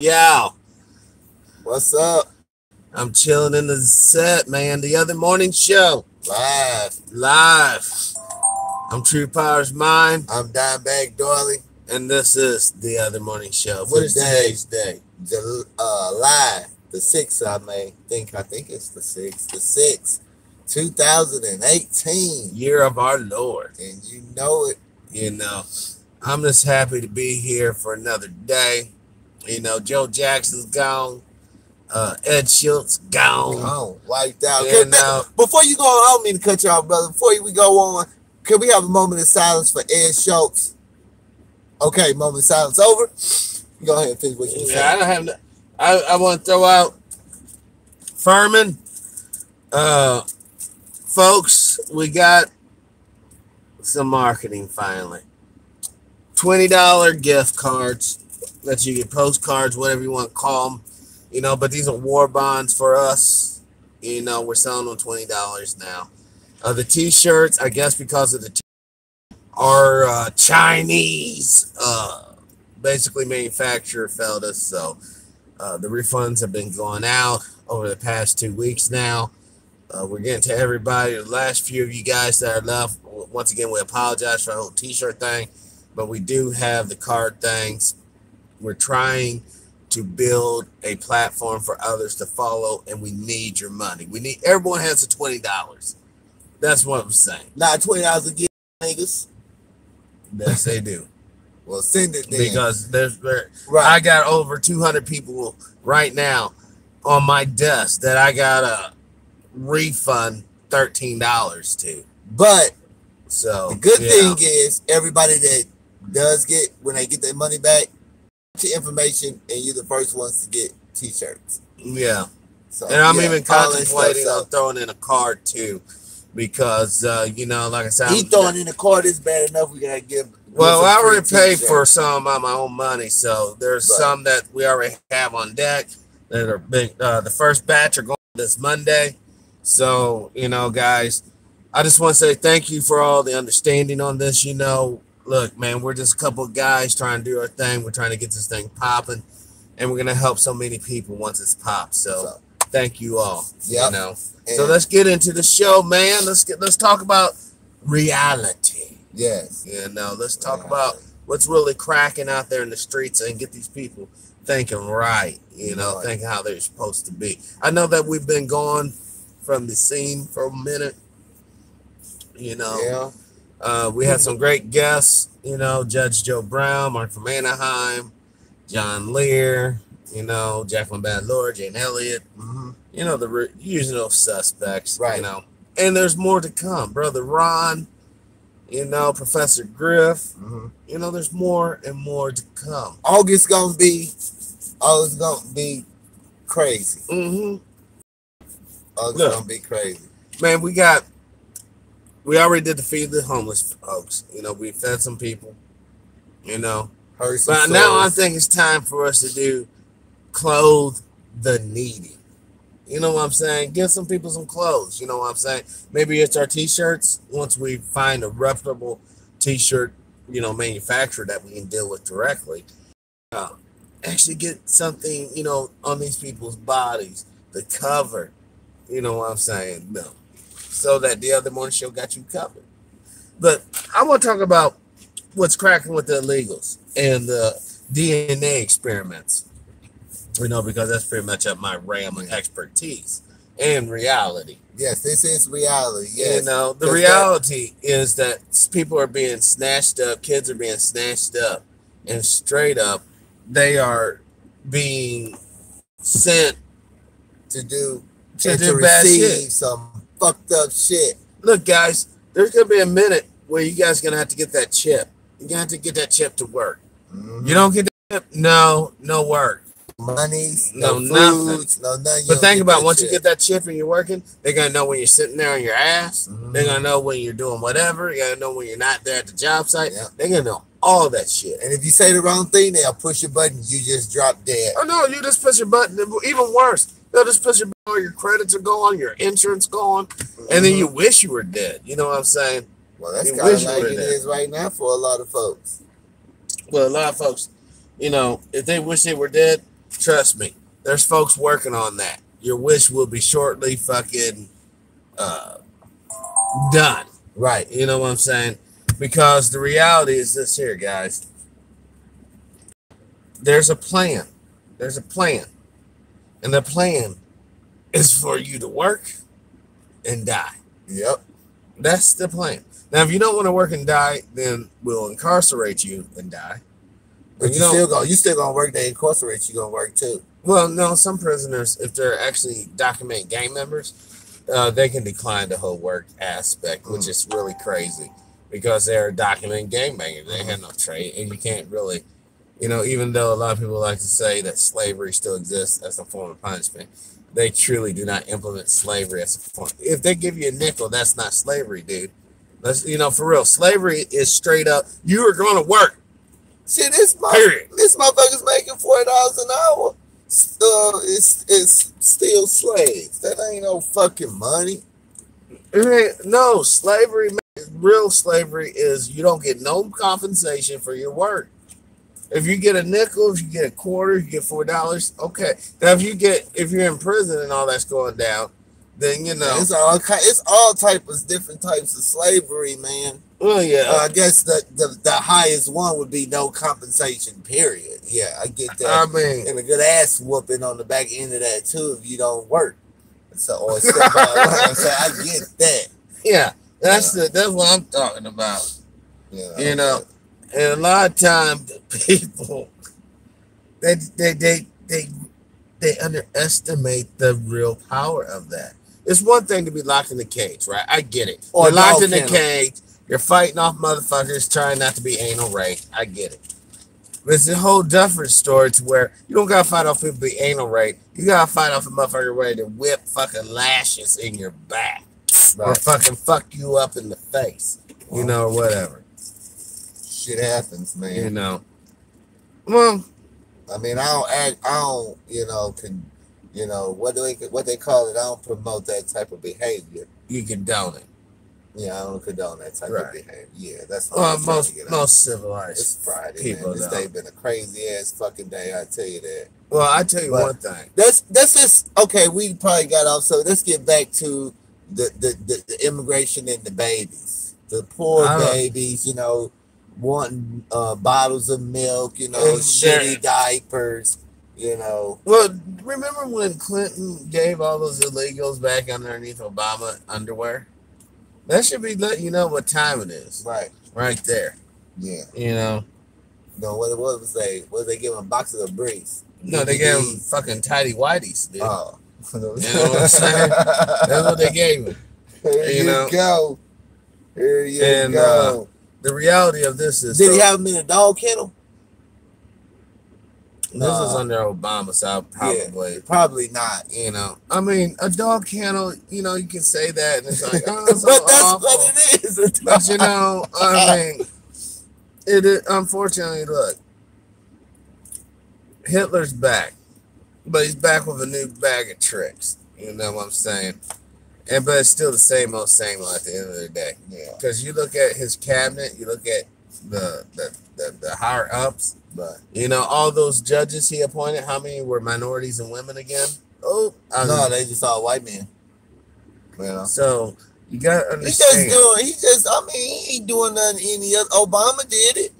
Yeah, What's up? I'm chilling in the set, man. The other morning show. Live. I'm True Powers Mind, I'm Dimebag Doily. and this is the other morning show. What is today's day? The live. The 6th, I think it's the 6th. The 6th, 2018. Year of our Lord. And you know it. You know, I'm just happy to be here for another day. You know, Joe Jackson's gone. Ed Schultz gone. Wiped out. And, before you go on, I don't mean to cut you off, brother. Before we go on, can we have a moment of silence for Ed Schultz? Okay, moment of silence over. Go ahead and finish what you said. I don't have no, I want to throw out Furman. Folks, we got some marketing finally. $20 gift cards. Let you get postcards, whatever you want to call them. You know, but these are war bonds for us. You know, we're selling them $20 now. The t-shirts, I guess because of the our Chinese basically manufacturer failed us, so the refunds have been going out over the past 2 weeks now. We're getting to everybody. The last few of you guys that are left, once again, we apologize for the whole t-shirt thing, but we do have the card things. We're trying to build a platform for others to follow, and we need your money. Everyone has the $20. That's what I'm saying. Not $20 a gift, niggas. Yes, they do. Well, send it then. Because I got over 200 people right now on my desk that I got a refund $13 to. But so the good thing is everybody that does get, when they get their money back, your information, and you're the first ones to get t-shirts. Yeah. So, and I'm even contemplating on throwing in a card too, because you know, like I said, he throwing in a card is bad enough. We gotta give. Well, I already paid for some out of my own money, so there's some that we already have on deck that are big. The first batch are going this Monday, so you know, guys, I just want to say thank you for all the understanding on this. You know, look, man, we're just a couple of guys trying to do our thing. We're trying to get this thing popping, and we're gonna help so many people once it's popped. So thank you all. Yep. You know, so let's get into the show, man. Let's talk about reality. Yes. You know, let's talk about what's really cracking out there in the streets and get these people thinking right. You know, thinking how they're supposed to be. I know that we've been gone from the scene for a minute. You know. Yeah. We had some great guests, you know, Judge Joe Brown, Mark from Anaheim, John Lear, you know, Jacqueline Bad Lord, Jane Elliott, you know, the usual suspects, right? You know, and there's more to come. Brother Ron, you know, Professor Griff, you know, there's more and more to come. August gonna be crazy. August gonna be crazy. Man, we already did the feed the homeless folks. You know, we fed some people, you know. But now I think it's time for us to do clothe the needy. You know what I'm saying? Give some people some clothes. You know what I'm saying? Maybe it's our t-shirts. Once we find a reputable t-shirt, you know, manufacturer that we can deal with directly. Actually get something, you know, on these people's bodies. The cover. You know what I'm saying? No. So that the other morning show got you covered. But I want to talk about what's cracking with the illegals and the DNA experiments. You know, because that's pretty much up my realm of expertise and reality. Yes, this is reality. Yes. You know, the reality is that people are being snatched up, kids are being snatched up, and straight up, they are being sent to receive some fucked up shit. Look, guys, there's gonna be a minute where you guys are gonna have to get that chip. You're gonna have to get that chip to work. You don't get the chip, no work. Money, no foods, nothing. But think about once you get that chip and you're working, they're gonna know when you're sitting there on your ass. They're gonna know when you're doing whatever. You're gonna know when you're not there at the job site. They're gonna know all that shit. And if you say the wrong thing, they'll push your button. You just drop dead. Oh no, you just push your button. Even worse, they'll just push your button. Your credits are gone, your insurance gone, and then you wish you were dead. You know what I'm saying? Well, that's kind of like it is right now for a lot of folks. Well, a lot of folks, you know, if they wish they were dead, Trust me, there's folks working on that. Your wish will be shortly fucking done. Right. You know what I'm saying? Because the reality is this here, guys. There's a plan. There's a plan. And the plan is for you to work and die. Yep. That's the plan. Now, if you don't want to work and die, then we'll incarcerate you and die. But you still gonna work. They incarcerate you, gonna work too. Well, no, some prisoners, if they're actually documented gang members, they can decline the whole work aspect, which is really crazy because they're documented gangbangers. They have no trade, and you can't really, even though a lot of people like to say that slavery still exists as a form of punishment, they truly do not implement slavery as a form. If they give you a nickel, that's not slavery, dude. That's, for real. Slavery is straight up, you are going to work. See, this motherfucker's making $40 an hour. It's still slaves. That ain't no fucking money. No, slavery, real slavery is you don't get no compensation for your work. If you get a nickel, if you get a quarter, if you get $4, okay. Now, if you're in prison and all that's going down, then it's all different types of slavery, man. Well, yeah. I guess the highest one would be no compensation, period. Yeah, I get that. I mean, and a good ass whooping on the back end of that too if you don't work. So I get that. Yeah, that's what I'm talking about. Yeah, and a lot of times people they underestimate the real power of that. It's one thing to be locked in the cage, right? I get it. Or you're locked in the cage. You're fighting off motherfuckers trying not to be anal raped. I get it. But it's a whole different story to where you don't gotta fight off people to be anal raped. You gotta fight off a motherfucker ready to whip fucking lashes in your back. Right. Or fucking fuck you up in the face. Or whatever. Shit happens, man. Well, I mean, what they call it, I don't promote that type of behavior. You condone it. Yeah, I don't condone that type of behavior. Yeah, that's most civilized. It's Friday, people. Man. This day been a crazy ass fucking day. I tell you that. Well, I tell you one thing. That's just okay. We probably got off. So let's get back to the immigration and the babies, the poor babies. Wanting bottles of milk. Shitty diapers. Well, remember when Clinton gave all those illegals back underneath Obama underwear? That should be letting you know what time it is. Right there. Yeah. No, what was they? Was they giving boxes of briefs? No, they gave him fucking tidy whities, dude. Oh. You know what I'm saying? That's what they gave him. Here you go. Here you go. The reality of this is... Did he have him in a dog kennel? This is under Obama, so probably not. I mean, a dog kennel. You can say that, and it's like, oh, it's but that's awful. what it is. But I mean, it is, unfortunately. Look, Hitler's back, but he's back with a new bag of tricks. You know what I'm saying? But it's still the same old at the end of the day. Yeah. Because you look at his cabinet, you look at the higher ups. But all those judges he appointed, how many were minorities and women again? No, they just all white men. So you gotta understand. He ain't doing nothing any other. Obama did it.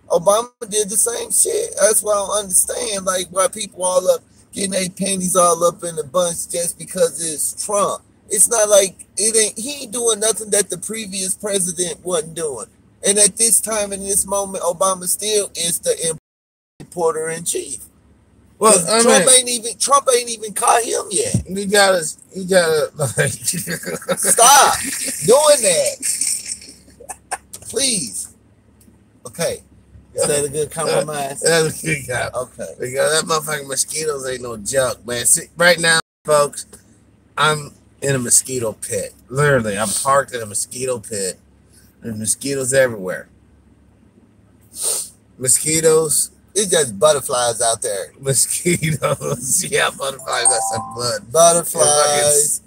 Obama did the same shit. That's why I don't understand why people all up getting their panties all up in the bunch just because it's Trump. It's not like he ain't doing nothing that the previous president wasn't doing. And at this time, in this moment, Obama still is the importer in chief. Well, Trump ain't even caught him yet. You gotta stop doing that, please. Okay, is that a good compromise? That's a good guy. Okay, because that motherfucking mosquitoes ain't no joke, man. See, right now, folks, I'm in a mosquito pit. Literally, I'm parked in a mosquito pit. There's mosquitoes everywhere. Mosquitoes. It's just butterflies out there. Mosquitoes. Yeah, butterflies. That's some blood. Butterflies.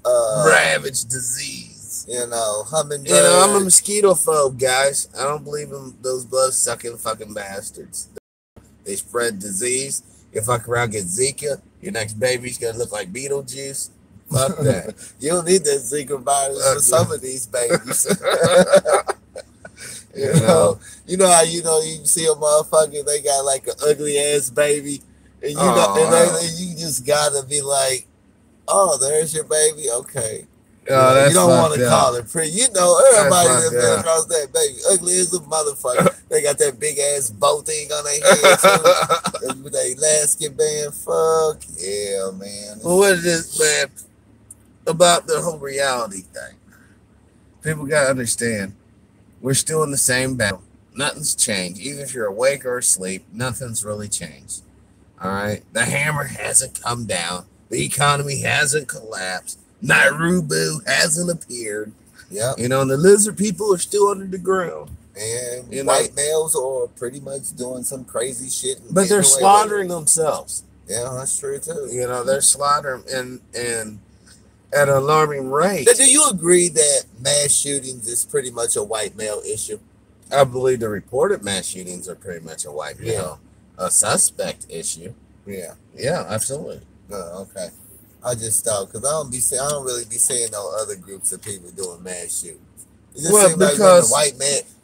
Ravage disease. Hummingbirds. I'm a mosquito phobe, guys. I don't believe in those blood-sucking fucking bastards. They spread disease. You fuck around, get Zika, your next baby's gonna look like Beetlejuice. Fuck that. You don't need that Zika virus for some of these babies. You know how you see a motherfucker, they got like an ugly ass baby, and you just gotta be like, oh, there's your baby, okay. You don't want to call it pretty. You know, everybody that's been across that baby ugly as a motherfucker. They got that big ass bow thing on their head too. With their elastic band. Fuck yeah, man. Well, what it is, man, about the whole reality thing. People gotta understand, we're still in the same battle. Nothing's changed. Even if you're awake or asleep, nothing's really changed. All right, the hammer hasn't come down. The economy hasn't collapsed. Nairobi hasn't appeared. Yeah. And the lizard people are still under the ground. And white males are pretty much doing some crazy shit. But they're slaughtering themselves. Yeah, that's true too. They're slaughtering and at an alarming rate. But do you agree that mass shootings is pretty much a white male issue? I believe the reported mass shootings are pretty much a white male, a suspect issue. Yeah. Yeah, absolutely. Okay. I just thought, because I don't really be seeing no other groups of people doing mass shootings. It just seems because like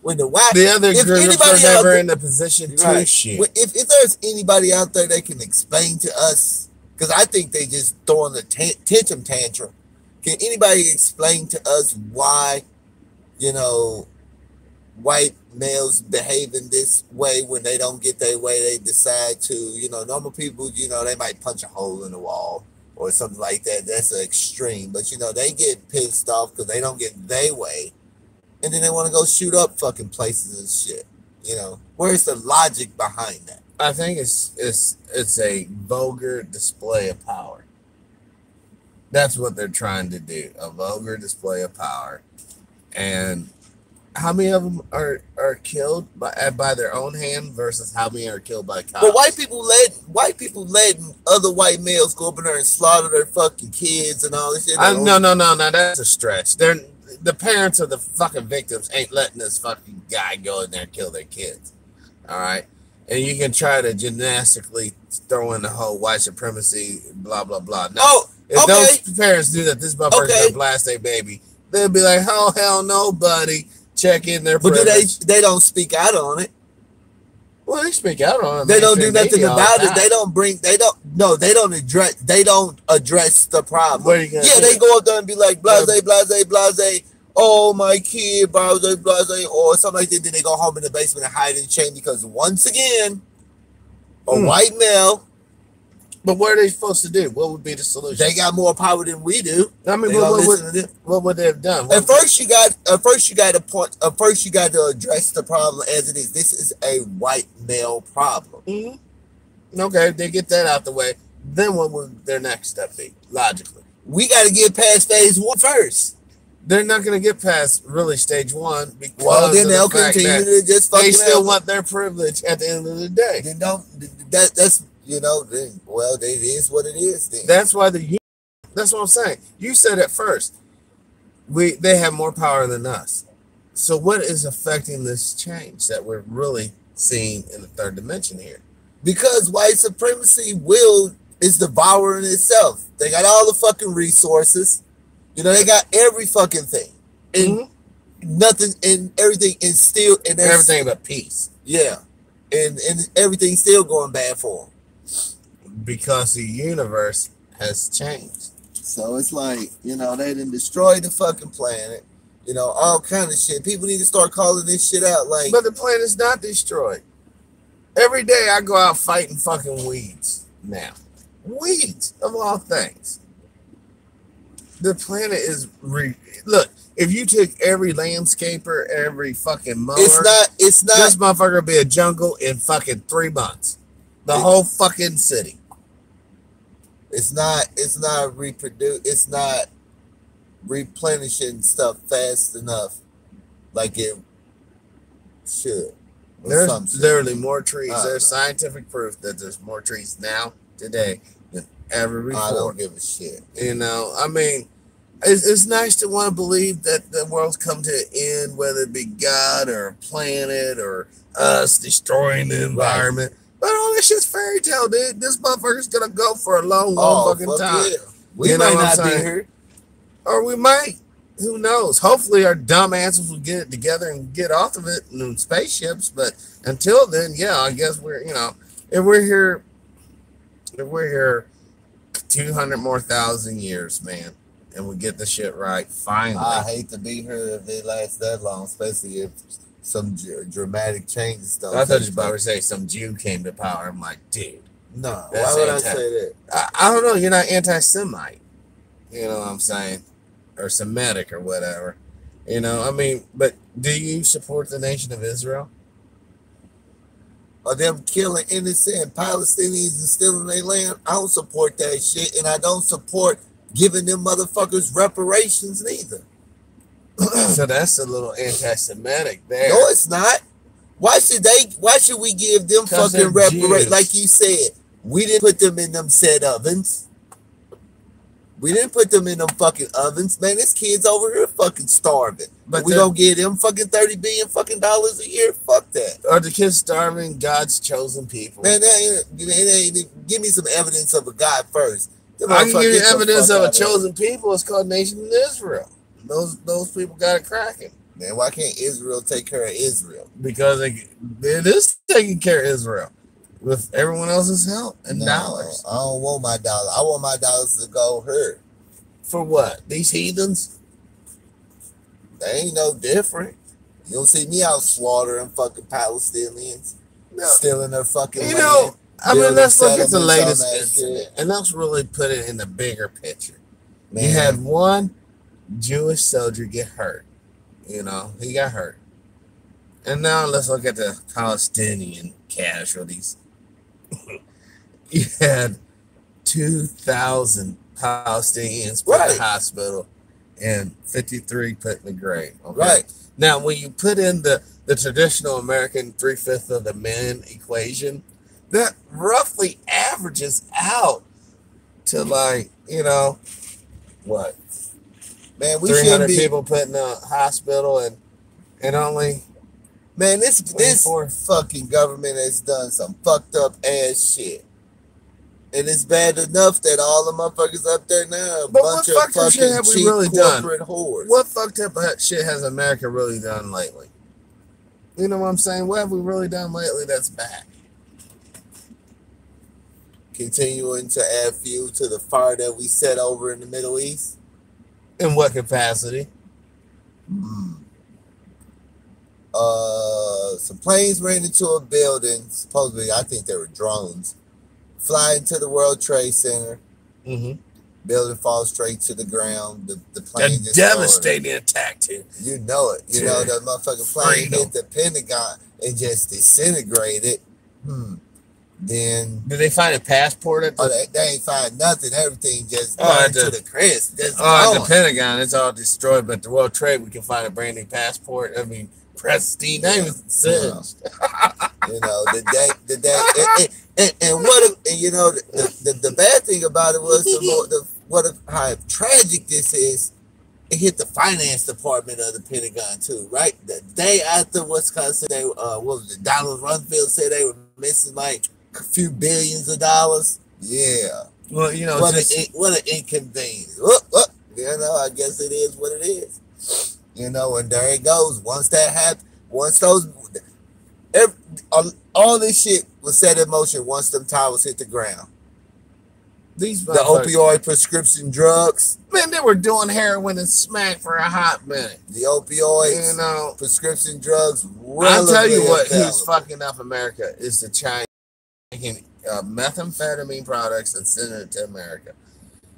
when the other groups are never in a position to shoot. If there's anybody out there that can explain to us, because I think they just throwing a tantrum. Can anybody explain to us why, white males behave in this way when they don't get their way? They decide to, normal people, they might punch a hole in the wall or something like that. That's an extreme. But, they get pissed off because they don't get their way. And then they want to go shoot up fucking places and shit. Where's the logic behind that? I think it's a vulgar display of power. That's what they're trying to do. A vulgar display of power. And how many of them are killed by their own hand versus how many are killed by cops? But white people letting other white males go up in there and slaughter their fucking kids and all this shit. No, that's a stretch. The parents of the fucking victims ain't letting this fucking guy go in there and kill their kids. All right? And you can try to gymnastically throw in the whole white supremacy, blah, blah, blah. No, if those parents do that, this motherfucker's gonna blast their baby. They'll be like, oh, hell no, buddy. Check in their privilege. But they don't speak out on it. Well, they speak out on it. They don't do nothing about it. They don't address the problem. They go up there and be like, blase, blase, blase. Oh, my kid, blase, blase, or something like that. Then they go home in the basement and hide in the chain because once again, a white male. But what are they supposed to do? What would be the solution? They got more power than we do. I mean, what would they have done? First you got to address the problem as it is. This is a white male problem. Mm-hmm. Okay, they get that out the way. Then what would their next step be? Logically, we got to get past phase 1 first. They're not going to get past really stage 1 because then they'll continue to just fucking. They still want their privilege at the end of the day. Then that's. Well, it is what it is. Then. That's why that's what I'm saying. You said it first. They have more power than us. So what is affecting this change that we're really seeing in the third dimension here? Because white supremacy is devouring itself. They got all the fucking resources. They got every fucking thing. And nothing and everything is still and everything but peace. Yeah. And everything's still going bad for them. Because the universe has changed. So it's like, they done destroyed the fucking planet. All kind of shit. People need to start calling this shit out. But the planet's not destroyed. Every day I go out fighting fucking weeds now. Weeds, of all things. The planet is... Look, if you took every landscaper, every fucking mower... It's not... This motherfucker would be a jungle in fucking 3 months. The whole fucking city. It's not replenishing stuff fast enough like it should. There's literally more trees. There's scientific proof that there's more trees now, today, than ever before. I don't give a shit. I mean, it's nice to want to believe that the world's come to an end, whether it be God or a planet or us destroying the environment. Right. But all this shit's fairy tale, dude. This motherfucker's gonna go for a long fucking time. Yeah. We might not be here. Or we might. Who knows? Hopefully our dumb asses will get it together and get off of it in spaceships. But until then, yeah, I guess we're, if we're here 200 more thousand years, man, and we get the shit right, finally. I hate to be here if it lasts that long, especially if some dramatic changes don't. I thought you were about to say some Jew came to power. I'm like, dude. No, why would I say that? I don't know. You're not anti-Semite. You know what I'm saying? Or Semitic or whatever. I mean, but do you support the nation of Israel? Or them killing innocent Palestinians and stealing their land? I don't support that shit, and I don't support giving them motherfuckers reparations neither. So that's a little anti-Semitic there. No, it's not. Why should we give them fucking reparations? Like you said, we didn't put them in them said ovens. We didn't put them in them fucking ovens. Man, this kid's over here fucking starving. But we don't give them fucking $30 billion fucking dollars a year. Fuck that. Are the kids starving God's chosen people? Man, give me some evidence of a God first. I can give you evidence of a chosen people. It's called Nation of Israel. Those people got it cracking. Man, why can't Israel take care of Israel? Because it is taking care of Israel with everyone else's help and dollars. I don't want my dollars. I want my dollars to go here. For what? These heathens? They ain't no different. You don't see me out slaughtering fucking Palestinians, stealing their fucking land. I mean, let's look at the latest incident, and let's really put it in the bigger picture. Man. You had one Jewish soldier get hurt. He got hurt. And now let's look at the Palestinian casualties. You had 2,000 Palestinians put in the hospital and 53 put in the grave. Okay? Right. Now, when you put in the traditional American 3/5 of the men equation, that roughly averages out to what? Man, we 300 people put in the hospital and only. Man, this fucking government has done some fucked up ass shit. And it's bad enough that all the motherfuckers up there now, bunch of fucking shit have we really done? Whores. What fucked up shit has America really done lately? You know what I'm saying? What have we really done lately that's bad? Continuing to add fuel to the fire that we set over in the Middle East? In what capacity? Some planes ran into a building. Supposedly, I think they were drones. Fly into the World Trade Center. Mm-hmm. Building falls straight to the ground. The plane just devastating attack too. You know it. You know the motherfucking plane hit the Pentagon and just disintegrated. Then did they find a passport at the? They ain't find nothing. Everything just burned to the crisp. At the Pentagon, it's all destroyed. But the World Trade, we can find a brand new passport. I mean, pristine. Not even singed. The day, the bad thing about it was how tragic this is. It hit the finance department of the Pentagon too, right? The day after Wisconsin, Donald Rumsfeld said they were missing like a few billions of dollars. Yeah. Well, what an inconvenience. I guess it is what it is. And there it goes. Once that happened, all this shit was set in motion once them towers hit the ground. The opioid prescription drugs. Man, they were doing heroin and smack for a hot minute. The opioids, prescription drugs. I'll tell you what, who's fucking up America is the Chinese making methamphetamine products and sending it to America.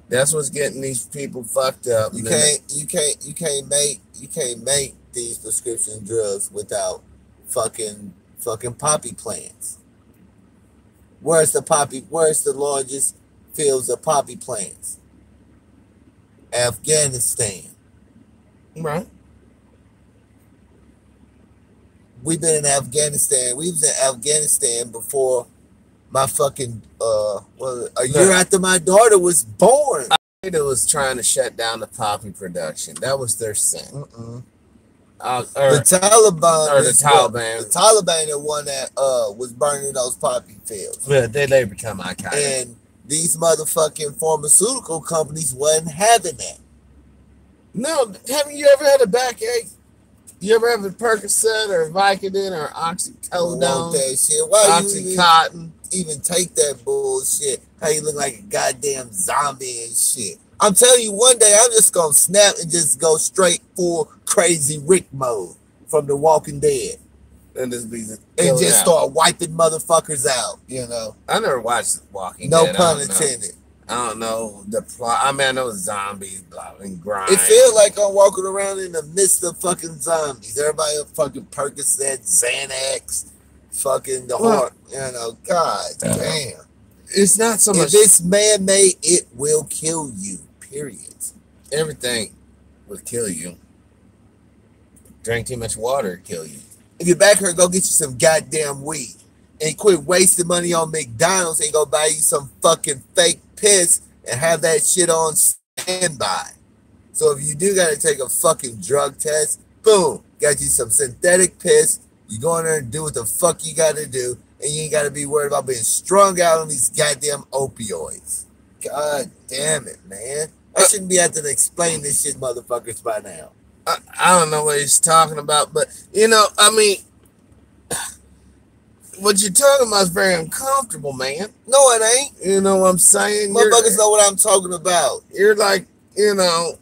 That's what's getting these people fucked up. You can't make these prescription drugs without fucking poppy plants. Where's the largest fields of poppy plants? Afghanistan. Right. We've been in Afghanistan. We was in Afghanistan before my fucking a year after my daughter was born. It was trying to shut down the poppy production. That was their sin. The Taliban, or the Taliban. The Taliban the one that was burning those poppy fields. Yeah, they become iconic. And these motherfucking pharmaceutical companies wasn't having that. No, haven't you ever had a backache? You ever have a Percocet or Vicodin or oxycodone? That shit. Why Oxycontin? You even take that bullshit? How you look like a goddamn zombie and shit. I'm telling you, one day I'm just gonna snap and just go straight full crazy Rick mode from The Walking Dead, and just start wiping motherfuckers out. You know. I never watched Walking Dead. No pun intended. I don't know the plot. I mean, I know zombies, blah, and grind. It feels like I'm walking around in the midst of fucking zombies. Everybody fucking Percocet, Xanax, fucking the heart. You know, god damn. It's not so much. If it's man-made, it will kill you. Period. Everything will kill you. Drink too much water, kill you. If you're back here, go get you some goddamn weed. And quit wasting money on McDonald's and go buy you some fucking fake piss and have that shit on standby. So if you do gotta take a fucking drug test, boom, got you some synthetic piss. You go in there and do what the fuck you gotta do, and you ain't gotta be worried about being strung out on these goddamn opioids. God damn it, man. I shouldn't be having to explain this shit, motherfuckers, by now. I don't know what he's talking about, but you know, I mean, what you're talking about is very uncomfortable, man. No, it ain't. You know what I'm saying? Motherfuckers know what I'm talking about. You're like, you know,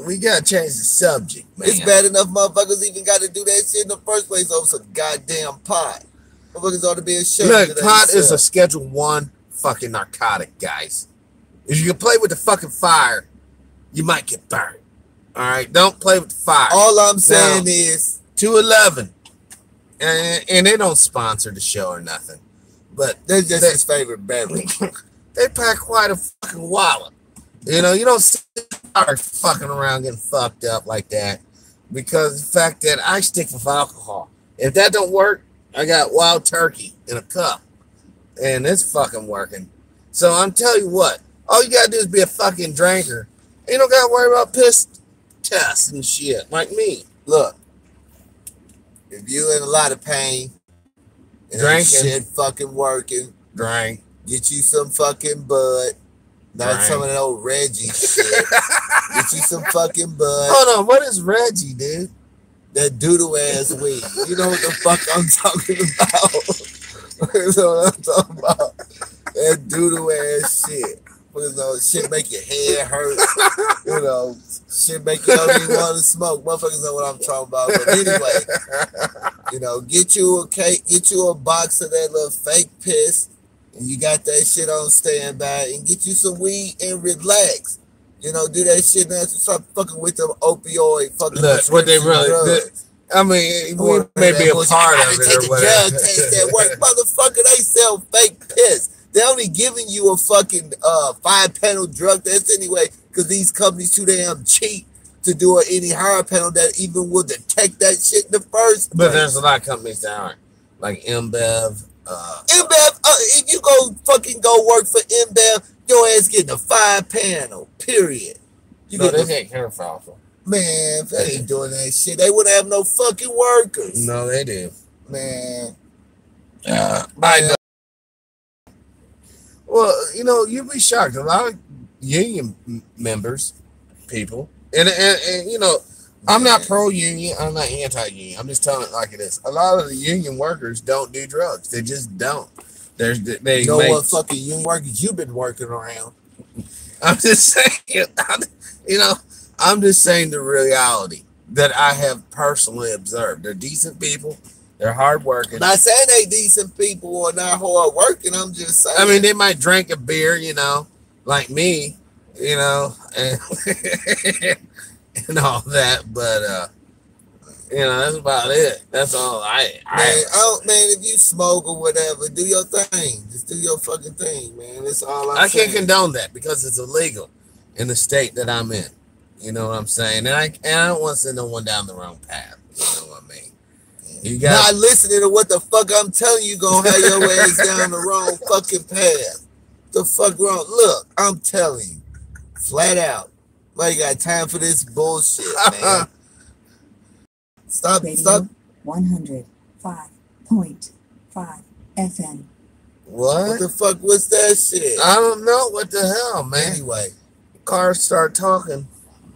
we gotta change the subject, man. It's bad enough motherfuckers even got to do that shit in the first place over some goddamn pot. Motherfuckers ought to be ashamed. Look, pot is a Schedule 1 fucking narcotic, guys. If you can play with the fucking fire, you might get burned. All right, don't play with the fire. All I'm saying is 211. And they don't sponsor the show or nothing, but they're just his favorite beverage. They pack quite a fucking wallet. You know, you don't start fucking around getting fucked up like that because the fact that I stick with alcohol. If that don't work, I got Wild Turkey in a cup, and it's fucking working. So I'm telling you what, all you gotta do is be a fucking drinker. You don't gotta worry about piss tests and shit like me. Look. If you in a lot of pain, and drinking, shit fucking working, drink, get you some fucking bud, not drink. some of that old Reggie shit. Get you some fucking bud. Hold on, what is Reggie, dude? That doodle ass weed. You know what the fuck I'm talking about? You know what I'm talking about? That doodle ass shit. You know, shit make your head hurt. You know, shit make you don't even want to smoke. Motherfuckers know what I'm talking about. But anyway, you know, get you a cake, get you a box of that little fake piss, and you got that shit on standby, and get you some weed and relax. You know, do that shit now. Stop fucking with them opioid fucking. Look, what they really did. I mean, we may be a part of it. Take a drug test at work. Motherfucker, they sell fake piss. They're only giving you a fucking 5-panel drug test anyway, because these companies too damn cheap to do any higher panel that even will detect that shit in the first place. But there's a lot of companies that aren't, like InBev. InBev, if you go work for InBev, your ass getting a 5-panel. Period. You no, they take care of alpha. Man, if they ain't doing that shit, they wouldn't have no fucking workers. No, they do. Man. I know. Well, you know, you'd be shocked. A lot of union members, people, and you know, I'm not pro-union. I'm not anti-union. I'm just telling it like it is. A lot of the union workers don't do drugs. They just don't. They know what fucking union workers you've been working around. I'm just saying, you know, I'm just saying the reality that I have personally observed. They're decent people. They're hardworking. Not saying they decent people or not hard working. I'm just saying. I mean, they might drink a beer, you know, like me, you know, and, and all that. But, you know, that's about it. That's all man, if you smoke or whatever, do your thing. Just do your fucking thing, man. That's all I'm saying. I can't condone that because it's illegal in the state that I'm in. You know what I'm saying? And I don't want to send no one down the wrong path. You know what I mean? You got not listening to what the fuck I'm telling you, gonna have your ass down the wrong fucking path. The fuck wrong? Look, I'm telling you, flat out. Like, you got time for this bullshit, man. Stop. 105.5 FM. What the fuck was that shit? I don't know. What the hell, man? Anyway, cars start talking.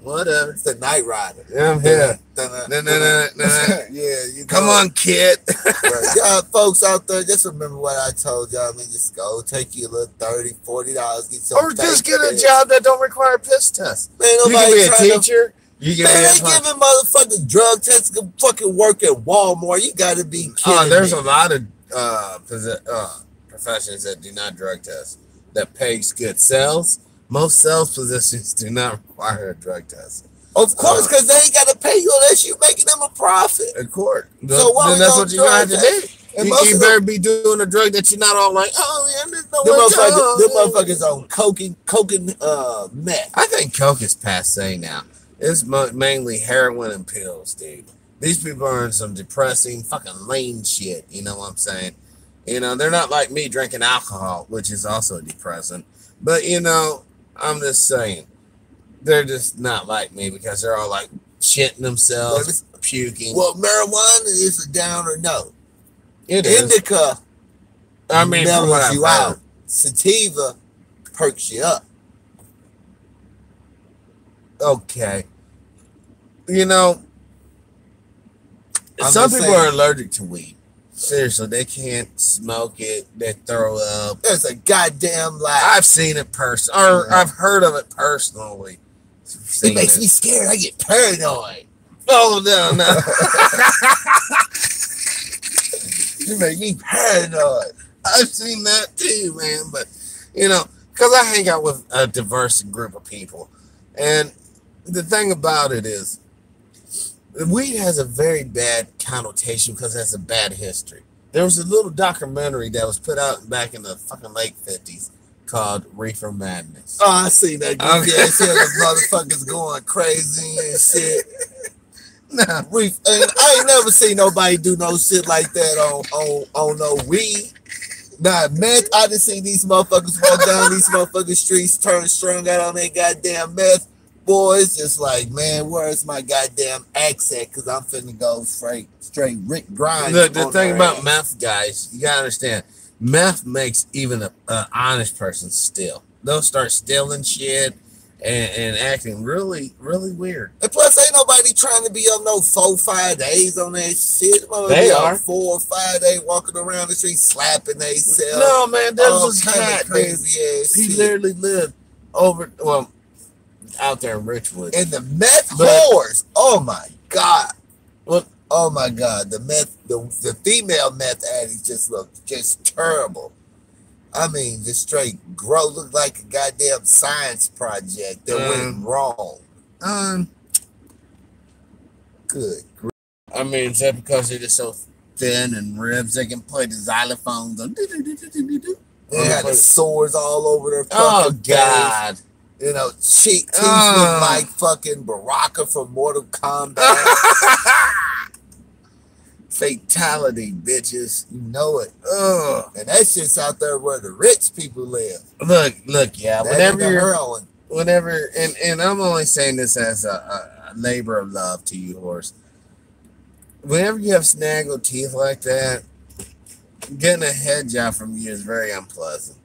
Whatever. It's the Night Rider. Yeah, I'm here. Yeah, you come on, kid. Right. Y'all folks out there, just remember what I told y'all. I mean, just go take you a little $30, $40, get some. Or just get a job that don't require piss tests. Man, you can be a teacher. You can they giving motherfuckers drug tests to fucking work at Walmart. You gotta be kidding there's me. a lot of professions that do not drug test that pays good. Most sales positions do not require a drug test. Of course, because they ain't got to pay you unless you're making them a profit. Of course. So then that's what you have to do. You better them, be doing a drug that you're not all like, oh, yeah, there's no them motherfuckers on coke and meth. I think coke is passe now. It's mainly heroin and pills, dude. These people are in some depressing, fucking lame shit. You know what I'm saying? You know, they're not like me drinking alcohol, which is also depressing. But, you know, I'm just saying, they're just not like me because they're all like shitting themselves, puking. Well, marijuana is a down or no. It Indica, I mean, mellows you out. Sativa perks you up. Okay. You know, some people are allergic to weed. Seriously, they can't smoke it. They throw up. That's a goddamn lie. I've seen it or I've heard of it personally. It makes me scared. I get paranoid. Oh, no. You make me paranoid. I've seen that too, man. But, you know, because I hang out with a diverse group of people. And the thing about it is, weed has a very bad connotation because it has a bad history. There was a little documentary that was put out back in the fucking late 50s called Reefer Madness. Oh, I see that. Okay. Yeah, I see the motherfuckers going crazy and shit. Nah. I ain't never seen nobody do no shit like that on no weed. Nah, meth, I done seen these motherfuckers walk down these motherfucking streets, turn strung out on their goddamn meth. Boy, it's just like, man, where's my goddamn accent? Because I'm finna go straight Rick Grimes. The thing about meth, guys, you gotta understand, meth makes even an honest person steal. They'll start stealing shit and acting really, really weird. And plus, ain't nobody trying to be up no 4-5 days on that shit. They are 4 or 5 days walking around the street slapping themselves. No, man, there was cat crazy ass. He shit. literally lived out there in Richwood. And the meth whores. Oh my God. What? Oh my God. The female meth addicts just look just terrible. I mean, just straight look like a goddamn science project that went wrong. Good. I mean, is that because they're just so thin and ribs they can play the xylophones? They got the sores all over their fucking Oh God. face. You know, teeth look like fucking Baraka from Mortal Kombat. Fatality, bitches. You know it. And that shit's out there where the rich people live. Look, yeah. Heroin. Whenever, and I'm only saying this as a labor of love to you, horse. Whenever you have snaggled teeth like that, getting a head job from you is very unpleasant.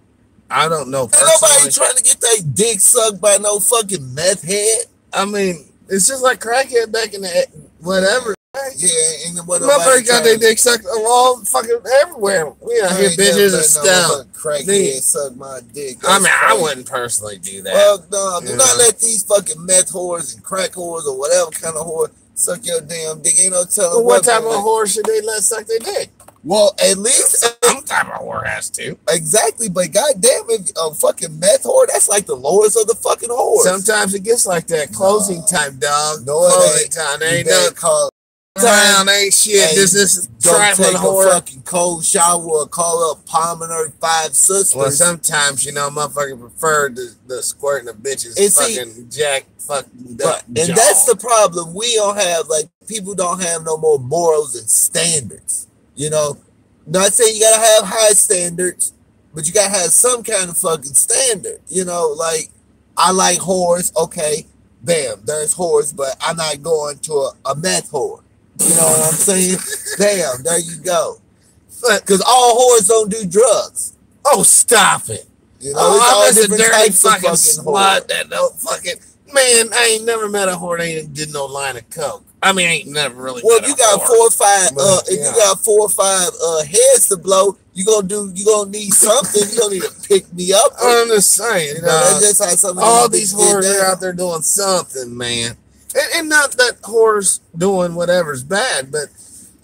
I don't know. Ain't nobody trying to get their dick sucked by no fucking meth head. I mean, it's just like crackhead back in the whatever. Yeah, and what motherfucker got their dick sucked all fucking everywhere. We out here bitches and stuff. Crackhead suck my dick. I mean, I wouldn't personally do that. Well, no, do not let these fucking meth whores and crack whores or whatever kind of whore suck your damn dick. Ain't no telling what type of whore should they let suck their dick? Well, at least some type of whore has to. Exactly, but goddamn, if a fucking meth whore, that's like the lowest of the fucking whores. Sometimes it gets like that. Closing time, dog. No, closing time. There ain't no call. Time ain't shit. This is trifling whore. A fucking cold shower or call up Palmer 5 sisters. Well, sometimes motherfucker prefer the squirting the bitches fucking jack fucking. And that's the problem. We don't have people don't have no more morals and standards. You know, not saying you gotta have high standards, but you gotta have some kind of fucking standard. You know, like I like whores. Okay, bam, there's whores, but I'm not going to a meth whore. You know what I'm saying? Damn, there you go. But Because all whores don't do drugs. oh, stop it! You know, it's all I'm just a different dirty types of fucking whore. slut that don't fucking man. I ain't never met a whore that ain't did no line of coke. I mean, I ain't never really. Well, met if you a got whore. 4 or 5, But, if yeah. you got 4 or 5 heads to blow, you gonna need something. You gonna need to pick me up. I'm just saying, You know, dog. that's just how some of All these these bitches whores get are down. out there doing something, man. And not that whores doing whatever's bad, but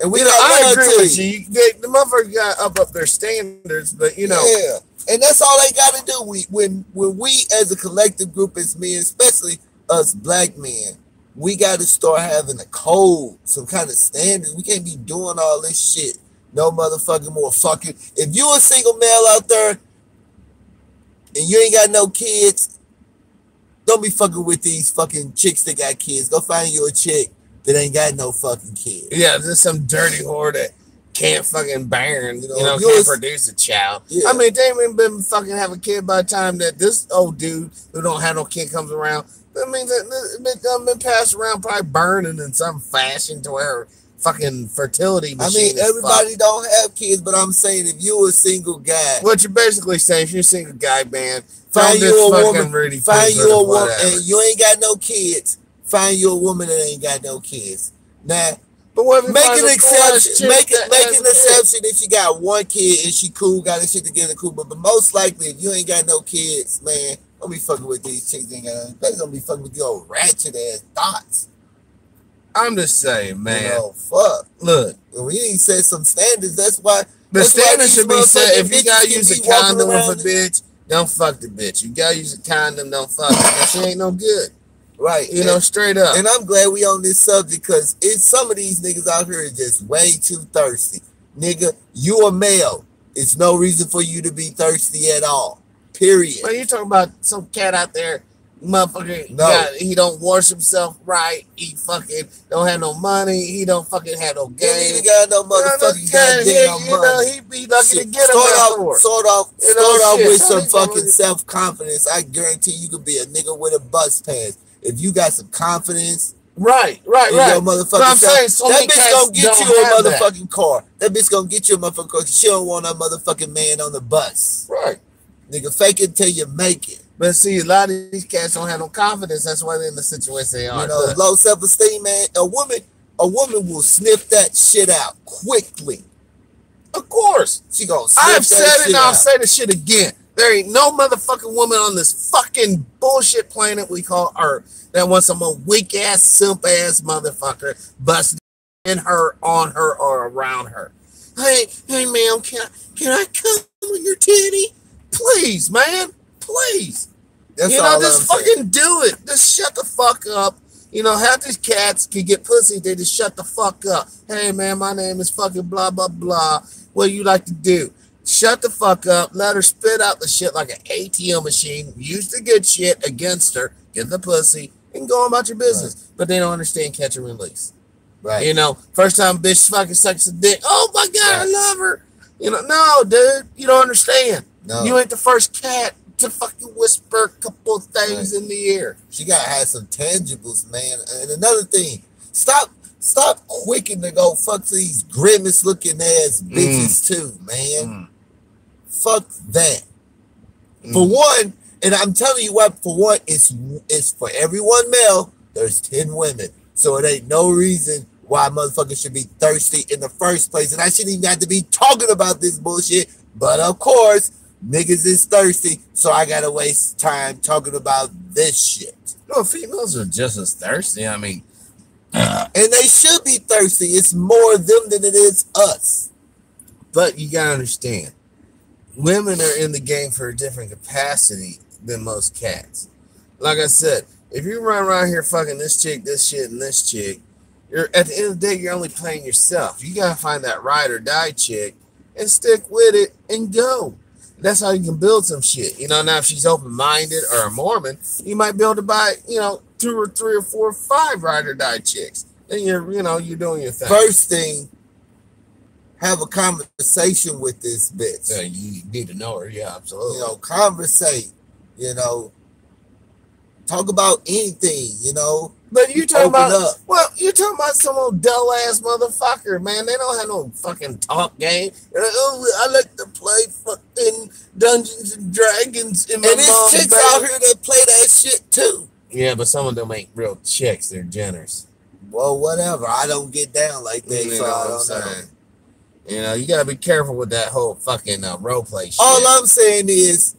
And we you know, got I love agree to with you. you. The motherfuckers got to up their standards, but you know, Yeah, and that's all they got to do. When we as a collective group, as men, especially us black men, we got to start having a code, some kind of standards. We can't be doing all this shit. No motherfucking more fucking. If you a single male out there and you ain't got no kids, don't be fucking with these fucking chicks that got kids. Go find you a chick that ain't got no fucking kids. yeah, there's some dirty whore that can't fucking bear and You you know, know, if you can't was- produce a child. Yeah. I mean, they ain't even been fucking have a kid by the time that this old dude who don't have no kid comes around. That means that been passed around, probably burning in some fashion to where fucking fertility I machine mean, is everybody fucked. don't have kids, but I'm saying if you a single guy, What you're basically saying, if you're a single guy, man, find don't you a fucking woman, Rudy find Poo you a woman, whatever. and you ain't got no kids. Find you a woman that ain't got no kids. Now, But what if you make find an a cool-ass exception. chick Make that has an a kid? exception if she got one kid and she cool, got her shit together, cool. But most likely, if you ain't got no kids, man, don't be fucking with these chicks. Ain't got. They gonna be fucking with your old ratchet ass thoughts. I'm just saying, man. You know, fuck. Look, And we ain't set some standards. That's why. the that's why standard these should be set. motherfucking If you bitches gotta can use a be walking condom with around a bitch, don't fuck the bitch. You gotta use a condom, don't fuck her. That shit ain't no good. Right. You know, straight up. And I'm glad we on this subject because it's some of these niggas out here is just way too thirsty. Nigga, you a male. It's no reason for you to be thirsty at all. Period. But you talking about some cat out there, motherfucker, No. he don't wash himself right. He fucking don't have no money. He don't fucking have no You ain't game. even got no motherfucking goddamn money. He be lucky to Shit, get him afterwards. Start off You know, shit, with some some people fucking really- self-confidence. I guarantee you could be a nigga with a bus pass. If you got some confidence Right. in your But motherfucking I'm self, saying so that many bitch cats gonna get don't you a have that. motherfucking car. That bitch gonna get you a motherfucking car. She don't want a motherfucking man on the bus. Right. Nigga, fake it till you make it. But see, a lot of these cats don't have no confidence. That's why they're in the situation they are. You know, Look, low self-esteem, man. A woman will sniff that shit out quickly. of course. She gonna sniff I've that said it shit and I'll out. say the shit again. There ain't no motherfucking woman on this fucking bullshit planet we call Earth that wants some weak ass, simp ass motherfucker busting in her, on her, or around her. Hey, ma'am, can I come with your titty? Please, man. Please. That's You know, all just I'm saying. fucking do it. Just shut the fuck up. You know, half these cats can get pussy. They just shut the fuck up. Hey, man, my name is fucking blah, blah, blah. What do you like to do? Shut the fuck up. Let her spit out the shit like an ATM machine. Use the good shit against her. Get the pussy and go on about your business. But they don't understand catch and release. Right. You know, first time bitch fucking sucks a dick. Oh, my God, I Right. love her. You know, no, dude. You don't understand. No. You ain't the first cat to fucking whisper a couple of things in the ear. She gotta have some tangibles, man. And another thing, stop quicking to go fuck these grimace looking ass bitches too, man. Fuck that. For one, and I'm telling you what, for one, it's for every one male, there's 10 women. So it ain't no reason why motherfuckers should be thirsty in the first place. And I shouldn't even have to be talking about this bullshit. But of course, niggas is thirsty, so I gotta waste time talking about this shit. No, females are just as thirsty. I mean, And they should be thirsty. It's more them than it is us. but you gotta understand, women are in the game for a different capacity than most cats. Like I said, if you run around here fucking this chick, this shit, and this chick, you're at the end of the day, you're only playing yourself. You gotta find that ride or die chick and stick with it and go. That's how you can build some shit. You know, now if she's open-minded or a Mormon, you might be able to buy, 2 or 3 or 4 or 5 ride or die chicks. And you're doing your thing. First thing, have a conversation with this bitch. You need to know her. Yeah, absolutely. Conversate. Talk about anything, you know. But you talking Open about up. well, you talking about some old dull ass motherfucker, man. They don't have no fucking talk game. I like to play fucking Dungeons and Dragons in my And there's mom's chicks bed. out here that play that shit too. Yeah, but some of them ain't real chicks. They're Jenners. Well, whatever. I don't get down like that, You so know I what I'm don't know. saying? You know, you gotta be careful with that whole fucking role play shit. All I'm saying is,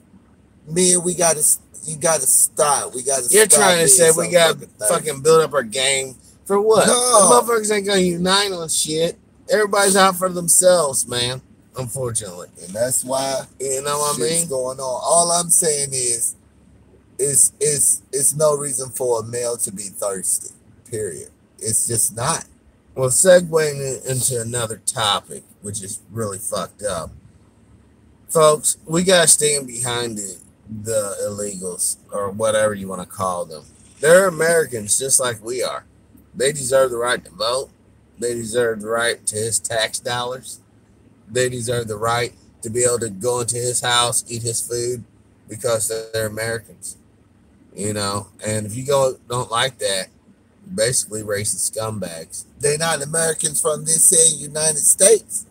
man, you gotta stop. We gotta. You're stop trying to being say so we gotta thirsty. fucking build up our game for what? No. The motherfuckers ain't gonna unite on shit. Everybody's out for themselves, man. Unfortunately, And that's why you know what I shit's mean. going on. All I'm saying is, it's no reason for a male to be thirsty. Period. It's just not. Well, segueing into another topic, which is really fucked up, folks. We gotta stand behind the illegals or whatever you want to call them. They're Americans just like we are. They deserve the right to vote. They deserve the right to his tax dollars. They deserve the right to be able to go into his house, eat his food, because they're Americans. You know, and if you don't like that, you're basically racist scumbags. They're not Americans from this here United States.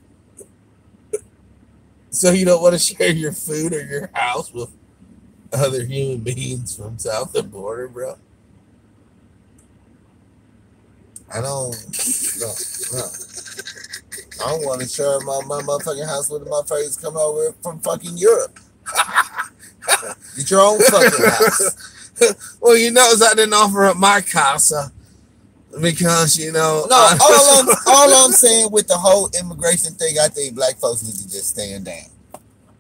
So you don't want to share your food or your house with other human beings from south of the border, bro? I don't. No. I don't want to share my motherfucking house with my friends coming over from fucking Europe. Get your own fucking house. Well, you notice I didn't offer up my casa because, you know. No, all I'm saying with the whole immigration thing, I think black folks need to just stand down.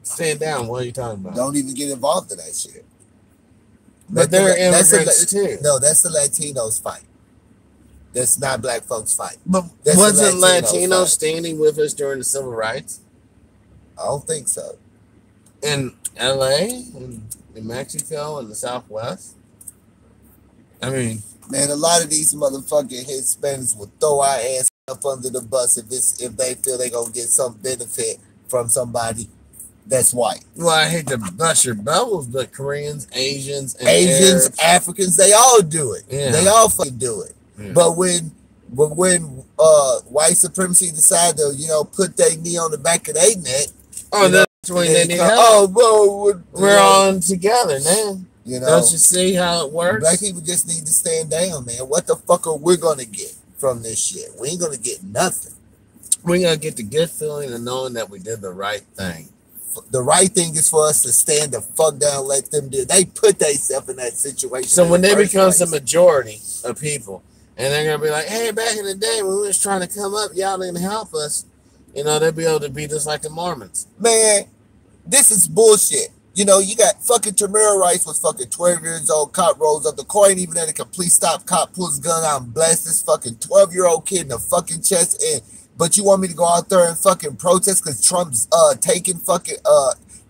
Stand down. What are you talking about? Don't even get involved in that shit. But they're immigrants too. No, that's the Latinos fight. That's not black folks fight. But That's wasn't the Latino Latino fight. standing with us during the civil rights I don't think so. in L.A. and in Mexico and the Southwest? I mean, Man, a lot of these motherfucking Hispanics will throw our ass up under the bus if they feel they gonna get some benefit from somebody that's white. well, I hate to bust your bubbles, but Koreans, Asians, and Asians, Arabs, Africans, they all do it. Yeah. They all fucking do it. Yeah. But when white supremacy decide to, put their knee on the back of their neck, oh, that's when they need help. oh, bro, We're on together now. you know, Don't you see how it works? black people just need to stand down, man. What the fuck are we gonna get from this shit? We ain't gonna get nothing. We're going to get the good feeling of knowing that we did the right thing. The right thing is for us to stand the fuck down, let them do. They put themselves in that situation. So in when the they first become place. the majority of people, and they're going to be like, hey, back in the day when we was trying to come up, y'all didn't help us, they'll be able to beat us like the Mormons. Man, this is bullshit. You got fucking Tamir Rice was fucking 12 years old. Cop rolls up. The car ain't even at a complete stop. Cop pulls gun out and blasts this fucking 12-year-old kid in the fucking chest. But you want me to go out there and fucking protest because Trump's taking fucking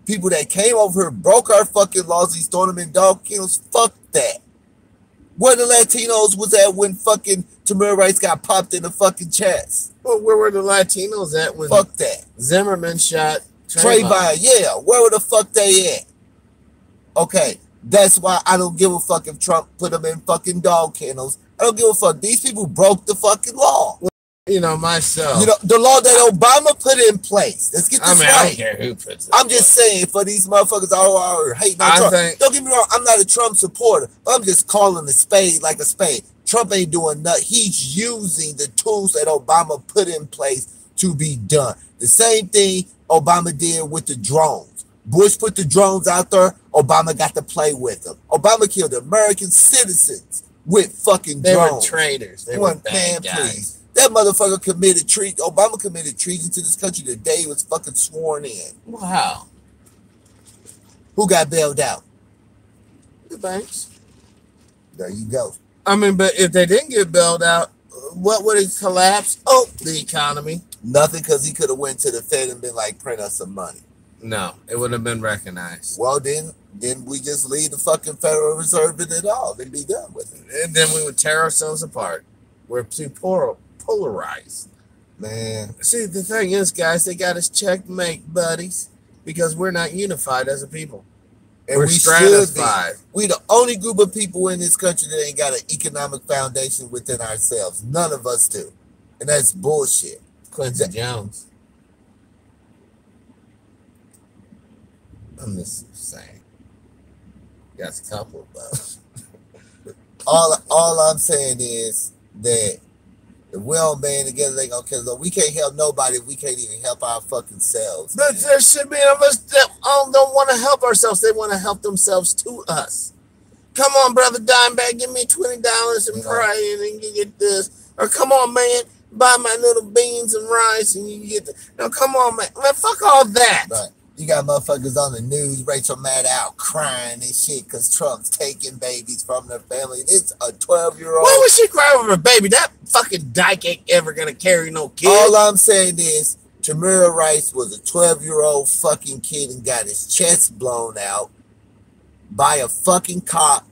people that came over here, broke our fucking laws, he's throwing them in dog kennels? Fuck that. Where the Latinos was at when fucking Tamir Rice got popped in the fucking chest? Well, where were the Latinos at when Fuck that. Zimmerman shot Trayvon, yeah, where the fuck they at? Okay, that's why I don't give a fuck if Trump put them in fucking dog kennels. I don't give a fuck. These people broke the fucking law. Myself. The law that Obama put in place. Let's get this I right. don't care who puts it. I'm just saying for these motherfuckers all are hating on Trump. Don't get me wrong, I'm not a Trump supporter. I'm just calling a spade like a spade. Trump ain't doing nothing. He's using the tools that Obama put in place to be done. The same thing Obama did with the drones. Bush put the drones out there. Obama got to play with them. Obama killed American citizens with fucking They drones. were traitors. They were bad guys. Please. That motherfucker committed treason. Obama committed treason to this country the day he was fucking sworn in. Wow. Who got bailed out? The banks. There you go. I mean, but if they didn't get bailed out, what would it collapse? Oh, the economy. Nothing, because he could have went to the Fed and been like, print us some money. No, it wouldn't have been recognized. Well, then we just leave the fucking Federal Reserve in it all and be done with it. And then we would tear ourselves apart. We're too polarized. Man. See, the thing is, guys, they got us checkmate, buddies, because we're not unified as a people. And We're we should be. stratified. We the only group of people in this country that ain't got an economic foundation within ourselves. None of us do. And that's bullshit. Quincy Jones. I'm just saying. Got a couple of those. All I'm saying is that if we don't band together, they gonna kill us. We can't help nobody if we can't even help our fucking selves. But man. there should be of us that don't want to help ourselves. They want to help themselves to us. Come on, brother Dimebag, give me $20 and pray, and then you get this. Or come on, man, buy my little beans and rice, and you get the. No, come on, man. Man, fuck all that. Right. You got motherfuckers on the news, Rachel Maddow crying and shit because Trump's taking babies from their family. It's a 12-year-old. Why would she cry over a baby? That fucking dyke ain't ever gonna carry no kid. All I'm saying is Tamir Rice was a 12-year-old fucking kid and got his chest blown out by a fucking cop.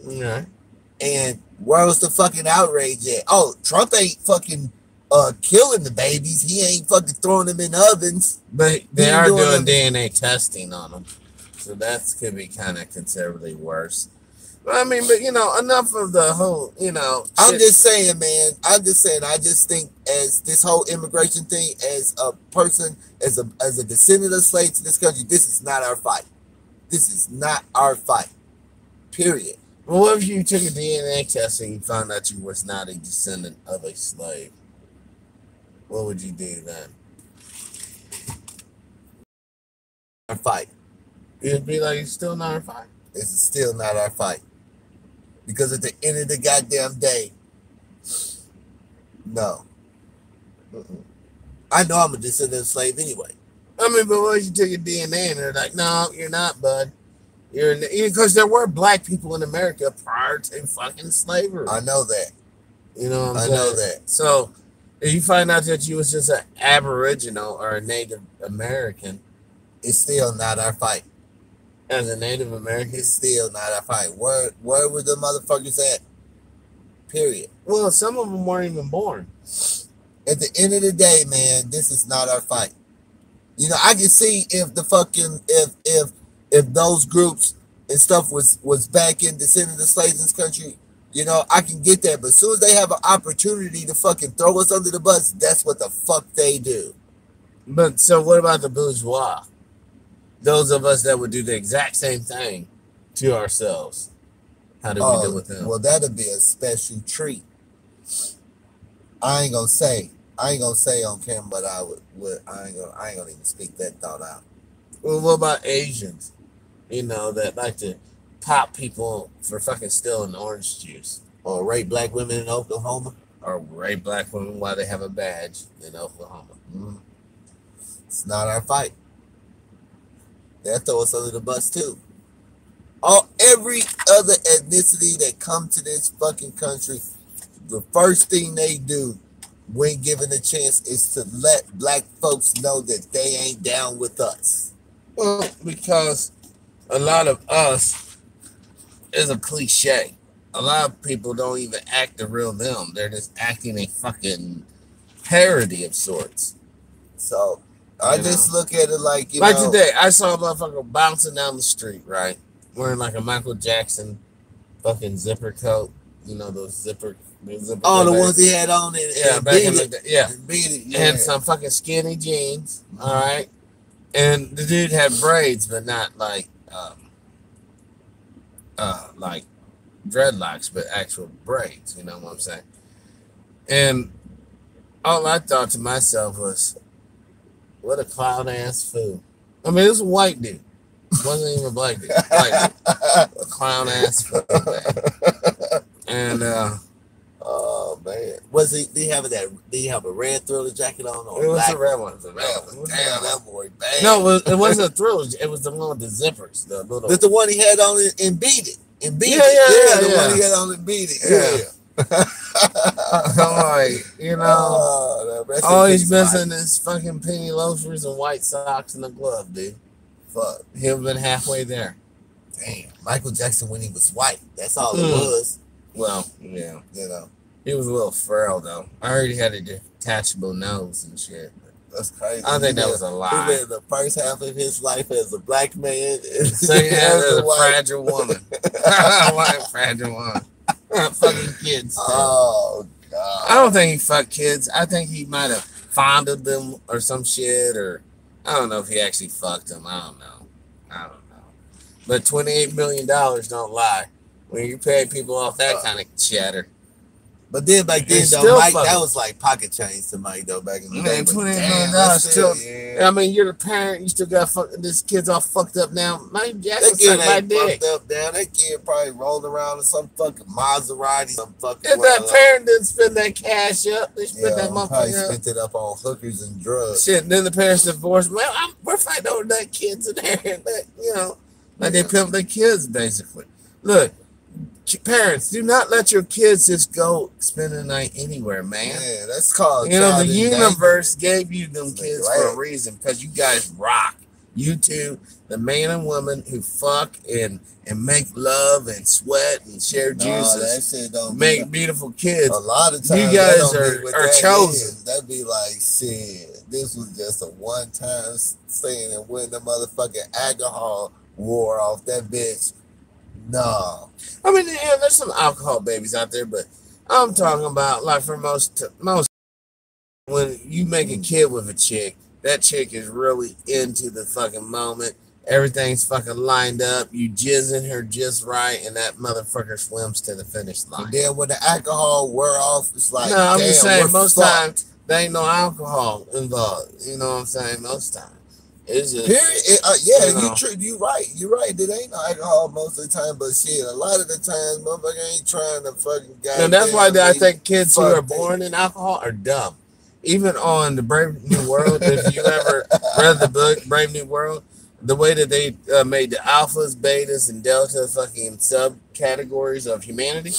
Yeah. And where was the fucking outrage at? Oh, Trump ain't fucking killing the babies. He ain't fucking throwing them in ovens. But they are doing DNA testing on them. So that could be kind of considerably worse. But I mean, but you know, enough of the whole, you know. I'm just saying, man. I'm just saying, I just think as this whole immigration thing, as a person, as a descendant of slaves to this country, this is not our fight. This is not our fight. Period. Well, what if you took a DNA test and you found out you was not a descendant of a slave? What would you do then? Our fight. It'd be like it's still not our fight. This is still not our fight. Because at the end of the goddamn day, no. I know I'm a descendant of slave anyway. I mean, but what if you took your DNA and they're like, no, you're not, bud. You're because there were black people in America prior to fucking slavery. I know that. You know what I'm I saying? know that. So if you find out that you was just an Aboriginal or a Native American, it's still not our fight. As a Native American, it's still not our fight. Where were the motherfuckers at? Period. Well, some of them weren't even born. At the end of the day, man, this is not our fight. You know, I can see if the fucking if those groups and stuff was back in descendant of slaves in this country, you know, I can get that. But as soon as they have an opportunity to fucking throw us under the bus, that's what the fuck they do. But so what about the bourgeois? Those of us that would do the exact same thing to ourselves. How do we deal with them? Well, that'd be a special treat. I ain't gonna say on camera, but I ain't gonna even speak that thought out. Well, what about Asians? You know, that like to pop people for fucking stealing orange juice. Or rape black women in Oklahoma. Or rape black women while they have a badge in Oklahoma. Mm-hmm. It's not our fight. They'll throw us under the bus too. Every other ethnicity that come to this fucking country, the first thing they do when given a chance is to let black folks know that they ain't down with us. Well, because a lot of us is a cliche. A lot of people don't even act the real them. They're just acting a fucking parody of sorts. So I just look at it like, you like know. Today, I saw a motherfucker bouncing down the street, right? Wearing like a Michael Jackson fucking zipper coat. You know, those zipper oh, the ones he had on it. Yeah, back in the day. Yeah. Yeah. And some fucking skinny jeans. Mm-hmm. All right. And the dude had braids, but not like dreadlocks, but actual braids. You know what I'm saying? And all I thought to myself was, what a clown ass fool. I mean, it was a white dude. It wasn't even a black dude. White dude. A clown ass fool, man. And oh man, did he have a red Thriller jacket on? Or it was black? a red one. Damn, that boy bad. No, it wasn't a Thriller. It was the one with the zippers. That's the one he had on it and Beat It. And Beat It. Yeah, the one he had on and Beat It. Yeah. I'm like, you know, all he's missing is fucking penny loafers and white socks and a glove, dude. Fuck. He'll been halfway there. Damn. Michael Jackson when he was white. That's all it was. Well, yeah. You know. He was a little frail, though. I heard he had a detachable nose and shit. That's crazy. I think that was a He lie. lived the first half of his life as a black man. Second half as as a white. fragile woman. White fragile woman. Fucking kids. Oh God. I don't think he fucked kids. I think he might have fondled them or some shit, or I don't know if he actually fucked them. I don't know. But $28 million don't lie. When you pay people off that kind of chatter. But then back then, It's though, still Mike, fucking- that was like pocket change to Mike, though, back in the day. Man, But $28 damn, million that's still. yeah. I mean, you're the parent. You still got this kid's all fucked up now. Mike Jackson That kid sucked my ain't dick. fucked up down. That kid probably rolled around in some fucking Maserati, some fucking. If that parent didn't spend that cash up, they spent that probably motherfucker up. spent it up on hookers and drugs. Shit, and then the parents divorced. Well, we're fighting over that kids in there. That, you know, like they pimp their kids, basically. Look, parents, do not let your kids just go spend the night anywhere, man. Yeah, that's called. You know, the child universe gave you them kids for a Right. reason, because you guys rock. You two, the man and woman who fuck and make love and sweat and share endangerment. No, that juices, shit don't make beautiful kids. A lot of times, You that guys don't are- mean what are that chosen. is. That'd be like, shit, this was just a one-time thing, and when the motherfucking alcohol wore off that bitch, no. I mean, yeah, there's some alcohol babies out there, but I'm talking about, like, for most, when you make a kid with a chick, that chick is really into the fucking moment. Everything's fucking lined up. You jizz in her just right, and that motherfucker swims to the finish line. And then when the alcohol wore off, it's like, No, I'm damn, just saying, we're most fucked. times, there ain't no alcohol involved. You know what I'm saying? Most times. It's just, Period. You Yeah, know. you right. You're right. There ain't no alcohol most of the time, but shit, a lot of the times, motherfucker ain't trying to fucking goddamn. and that's why I think kids who are fuck born in alcohol are dumb. Even on the Brave New World, if you ever read the book Brave New World, the way that they made the alphas, betas, and delta fucking subcategories of humanity,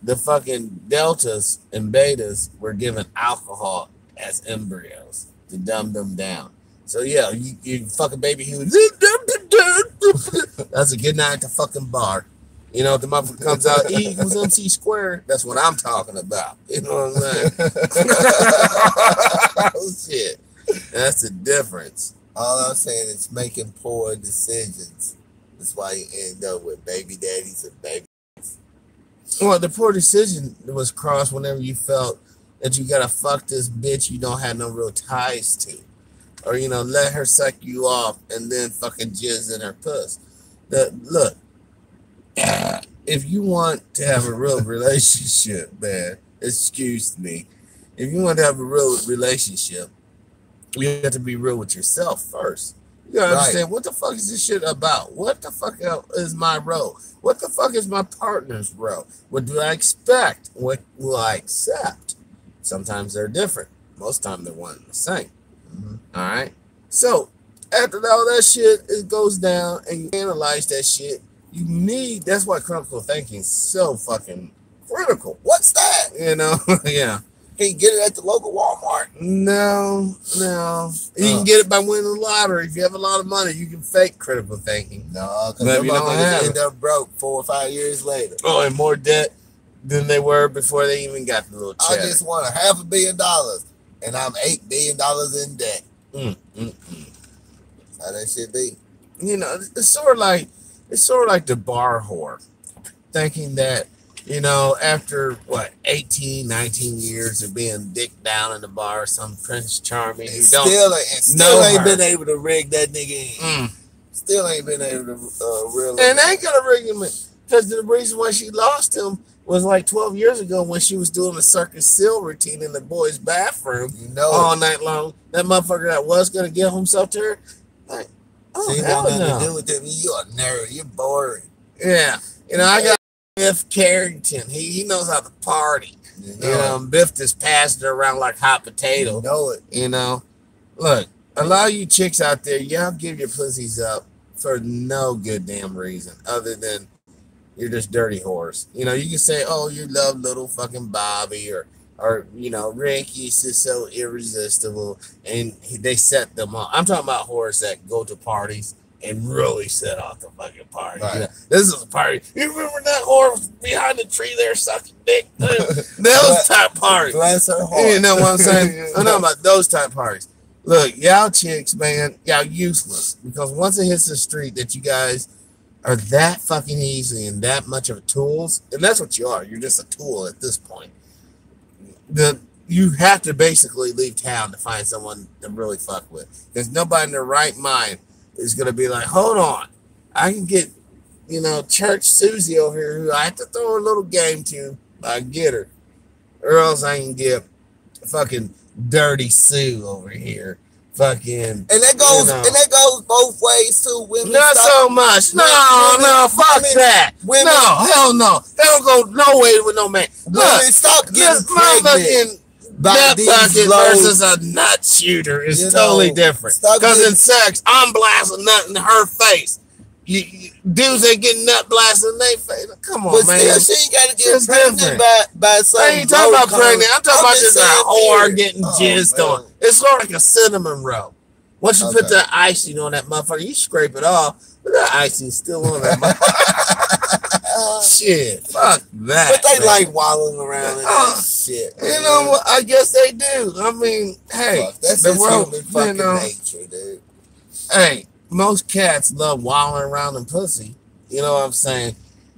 the fucking deltas and betas were given alcohol as embryos to dumb them down. So yeah, you fucking baby who that's a good night at the fucking bar. You know, if the motherfucker comes out, E equals MC squared, that's what I'm talking about. You know what I'm saying? Oh, shit. That's the difference. All I'm saying is making poor decisions. That's why you end up with baby daddies and baby. Well, the poor decision was crossed whenever you felt that you gotta fuck this bitch you don't have no real ties to. Or, you know, let her suck you off and then fucking jizz in her puss. Look, if you want to have a real relationship, man, excuse me. If you want to have a real relationship, you have to be real with yourself first. You gotta understand, what the fuck is this shit about? What the fuck is my role? What the fuck is my partner's role? What do I expect? What will I accept? Sometimes they're different. Most time they're one and the same. All right. So after all that shit, it goes down and you analyze that shit. You need, that's why critical thinking is so fucking critical. What's that? You know, yeah. Can you get it at the local Walmart? No. You can get it by winning the lottery. If you have a lot of money, you can fake critical thinking. No, because But the if you don't have motherfuckers it. end up broke 4 or 5 years later. Oh, and more debt than they were before they even got the little I check. just won $500 million, and I'm $8 billion in debt. How that shit be? You know, it's sort of like the bar whore, thinking that, you know, after 18, 19 years of being dick down in the bar, some Prince Charming who don't Still ain't her. been able to rig that nigga in. Mm. Still ain't been able to reel him And in. ain't gonna rig him because the reason why she lost him was like 12 years ago when she was doing a Circus Seal routine in the boys' bathroom You know all night long. That motherfucker that was gonna give himself to her, like, oh She hell got nothing to no. do with them. You're a nerd. You're boring. Yeah, you know, I got Biff Carrington. He knows how to party. You You know, Biff just passed her around like hot potato. You know it. You know, look, a lot of you chicks out there, y'all give your pussies up for no good damn reason other than you're just dirty whores. You know, you can say, oh, you love little fucking Bobby or you know, Ricky's just so irresistible, and they set them up. I'm talking about whores that go to parties and really set off the fucking party. Right. You know, this is a party. You remember that whore behind the tree there sucking dick? Those type parties. Bless her heart. You know what I'm saying? I'm talking about those type parties. Look, y'all chicks, man, y'all useless. Because once it hits the street that you guys are that fucking easy and that much of tools, and that's what you are. You're just a tool at this point. You have to basically leave town to find someone to really fuck with. There's nobody in their right mind is going to be like, hold on, I can get, Church Susie over here who I have to throw a little game to. I get her. Or else I can get fucking Dirty Sue over here. Fucking. And that goes both ways too. Women not so much. No, fuck that. Women, no, hell no. They don't go no way with no man. Women stop getting pregnant. Nut bucket versus a nut shooter is totally different. Because in sex, I'm blasting nut in her face. Dudes ain't getting nut blasted in their face. Come on, man. But still, she ain't got to get pregnant by some. I ain't talking about pregnant. I'm talking about just a whore getting jizzed on. It's sort of like a cinnamon roll. Once you put the icing on that motherfucker, you scrape it off, but that icing's still on that motherfucker. Shit, fuck that. But they like wallowing around in that shit. You know what? I guess they do. I mean, hey, that's the human fucking nature, dude. Hey. Most cats love wallowing around in pussy. You know what I'm saying?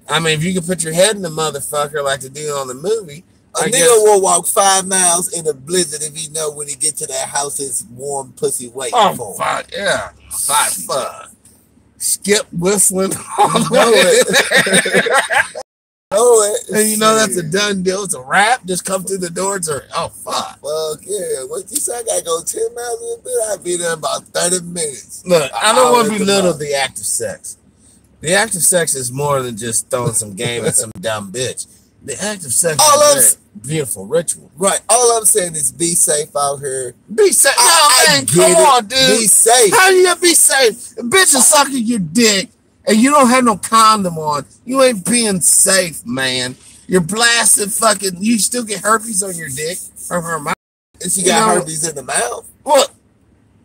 I mean, if you can put your head in the motherfucker like they do on the movie. A nigga will walk 5 miles in a blizzard if he know when he get to that house it's warm pussy waiting for him. Oh, fuck, yeah. Fuck. Skip whistling all the way. And you know that's a done deal. It's a wrap. Just come through the door. Oh, fuck. Fuck yeah. What you say? I gotta go 10 miles in a bit. I'll be there in about 30 minutes. Look, I don't want to belittle the act of sex. The act of sex is more than just throwing some game at some dumb bitch. The act of sex is a beautiful ritual. Right. All I'm saying is be safe out here. Be safe. Man, come on, dude. Be safe. How do you be safe? A bitch is sucking your dick. And you don't have no condom on. You ain't being safe, man. You're blasted fucking. You still get herpes on your dick from her mouth. And she got herpes in the mouth. Well,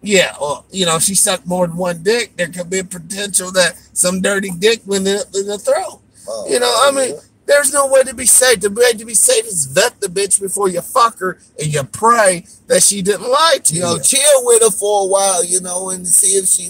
yeah. Well, she sucked more than one dick. There could be a potential that some dirty dick went in the throat. I mean, there's no way to be safe. The way to be safe is vet the bitch before you fuck her and you pray that she didn't lie to you. Chill with her for a while, and see if she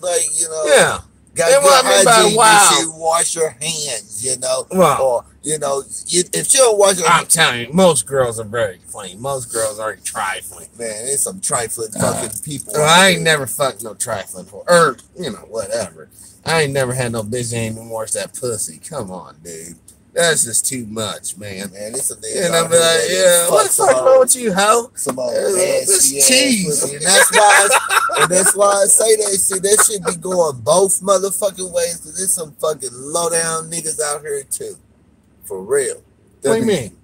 Yeah. Got good hygiene. You should wash your hands, Well, or if she don't wash her hands. I'm telling you, most girls are very clean. Most girls aren't trifling. Man, there's some trifling fucking people. I ain't never fucked no trifling for, or whatever. I ain't never had no bitch ain't even wash that pussy. Come on, dude. That's just too much, man. It's a nigga. And I'm like, yeah, what the fuck wrong with you, hoe? Some old this cheese. And that's why I say that shit. That shit be going both motherfucking ways. Cause there's some fucking low down niggas out here too. For real. What do you mean?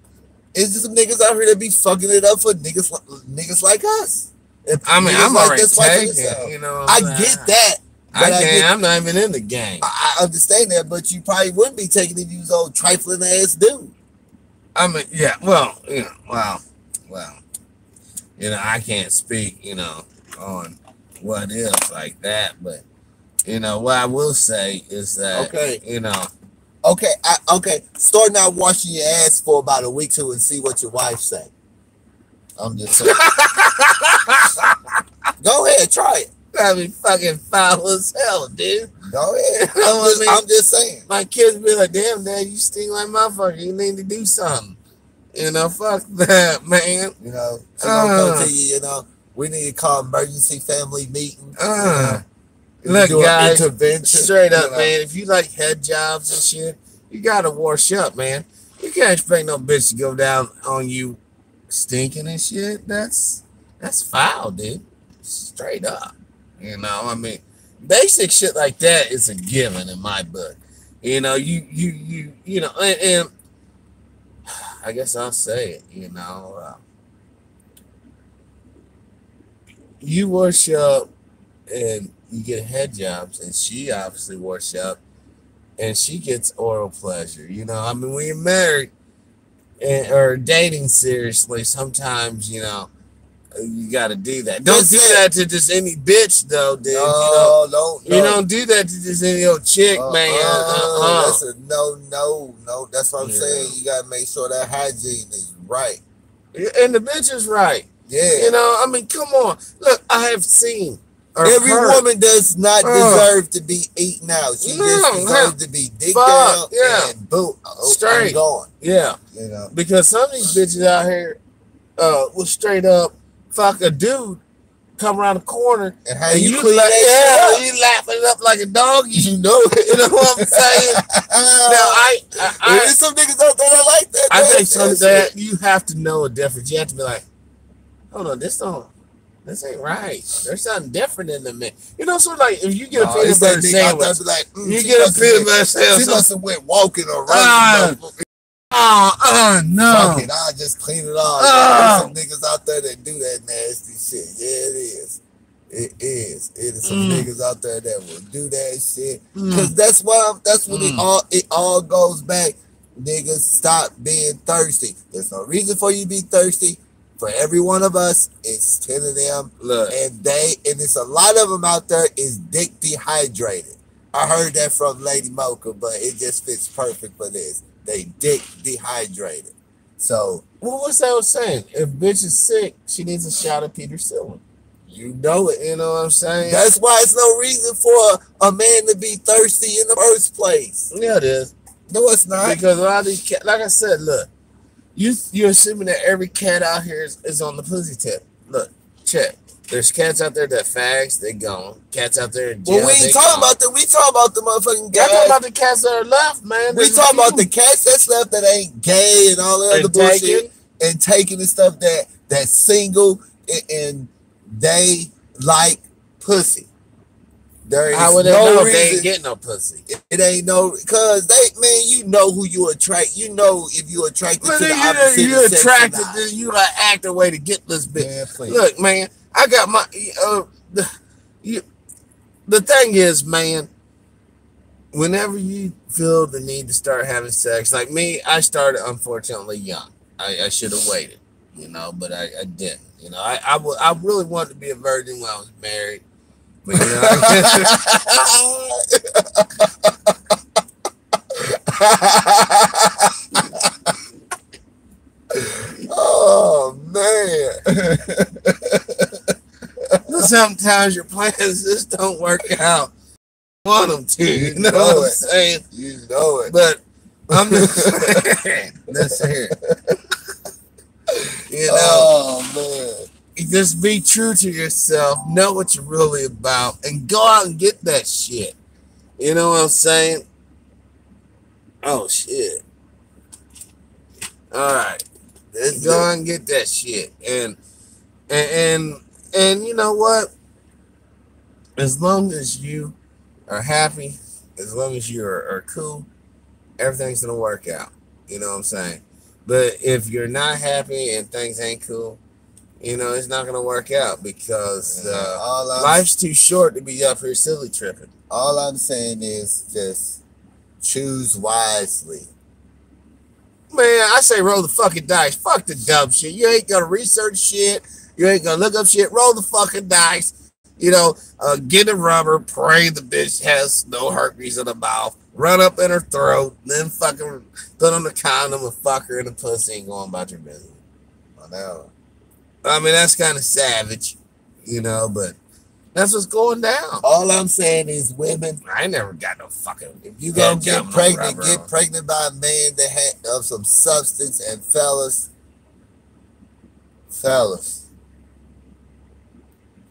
It's just some niggas out here that be fucking it up for niggas like us. I'm already taking, I get that. I'm not even in the game. I understand that, but you probably wouldn't be taking it if you was old trifling ass dude. I mean, yeah, well, I can't speak, on what is like that, but what I will say is that, okay, start not washing your ass for about a week or two and see what your wife say. I'm just saying. Go ahead, try it. That'd be fucking foul as hell, dude. Go ahead. I'm just saying. My kids be like, damn, Dad, you stink like motherfucker. You need to do something. Fuck that, man. She gonna go to you, we need to call emergency family meeting. Look, guys, straight up, man, if you like head jobs and shit, you gotta wash up, man. You can't expect no bitch to go down on you stinking and shit. That's foul, dude. Straight up. I mean, basic shit like that is a given in my book. And I guess I'll say it, you wash up and you get head jobs, and she obviously wash up and she gets oral pleasure. I mean, when you're married or dating seriously, sometimes, you got to do that. Don't do that to just any bitch, though, dude. No. You don't do that to just any old chick, man. That's a no. That's what I'm saying. You got to make sure that hygiene is right. And the bitch is right. Yeah. You know, I mean, come on. Look, I have seen. Every woman does not deserve to be eaten out. She just deserves to be digged down and boom, straight. I'm gone. Yeah. You know, because some of these bitches out here will straight up fuck a dude, come around the corner, and how you clean like, that shit up. You laughing it up like a dog. You know it. You know what I'm saying? Now, there's some niggas out there that like that. I think some that you have to know a difference. You have to be like, hold on, this ain't right. There's something different in the man. You know, so like if you get a peanut butter sandwich, like, you get a peanut butter sandwich. She must have went walking around. No. Fuck it, I'll just clean it off. There's some niggas out there that do that nasty shit. Yeah, it is. It is. It is some niggas out there that will do that shit. Because that's what it all goes back. Niggas, stop being thirsty. There's no reason for you to be thirsty. For every one of us, it's 10 of them. Look. And it's a lot of them out there is dick dehydrated. I heard that from Lady Mocha, but it just fits perfect for this. They dick dehydrated. So, what's that was saying? If bitch is sick, she needs a shot of penicillin. You know it, you know what I'm saying? That's why it's no reason for a man to be thirsty in the first place. Yeah, it is. No, it's not. Because a lot of these cats, like I said, look, you're assuming that every cat out here is on the pussy tip. Look, check. There's cats out there that fags, they gone. Cats out there in jail, well, we ain't talking about them. We talking about the motherfucking guys. I'm talking about the cats that are left, man. We talking about the cats that's left that ain't gay and all that other bullshit. And taking the stuff that's single and they like pussy. There is how would they know they ain't getting no pussy? It ain't no, because you know who you attract. You know if you attracted to the opposite you attracted to, you like act a way to get this bitch. Man, look, man, I got my the thing is, man, whenever you feel the need to start having sex, like me, I started unfortunately young. I should have waited, you know, but I didn't. You know, I really wanted to be a virgin when I was married. But, you know, oh man. Sometimes your plans just don't work out. You want them to, you know what I'm saying? You know it. But I'm just saying, let's hear it. You know, oh man. Just be true to yourself, know what you're really about, and go out and get that shit. You know what I'm saying? Oh shit. Alright. Let's go out and get that shit. And you know what? As long as you are happy, as long as you are cool, everything's gonna work out. You know what I'm saying? But if you're not happy and things ain't cool, you know, it's not going to work out because life's too short to be up here silly tripping. All I'm saying is just choose wisely. Man, I say roll the fucking dice. Fuck the dumb shit. You ain't going to research shit. You ain't going to look up shit. Roll the fucking dice. You know, get a rubber, pray the bitch has no herpes in the mouth, run up in her throat, then fucking put on the condom and fuck her in the pussy and go on about your business. I mean, that's kind of savage, you know, but that's what's going down. All I'm saying is, women, I ain't never got no fucking. If you gonna get pregnant by a man that had of some substance. And fellas,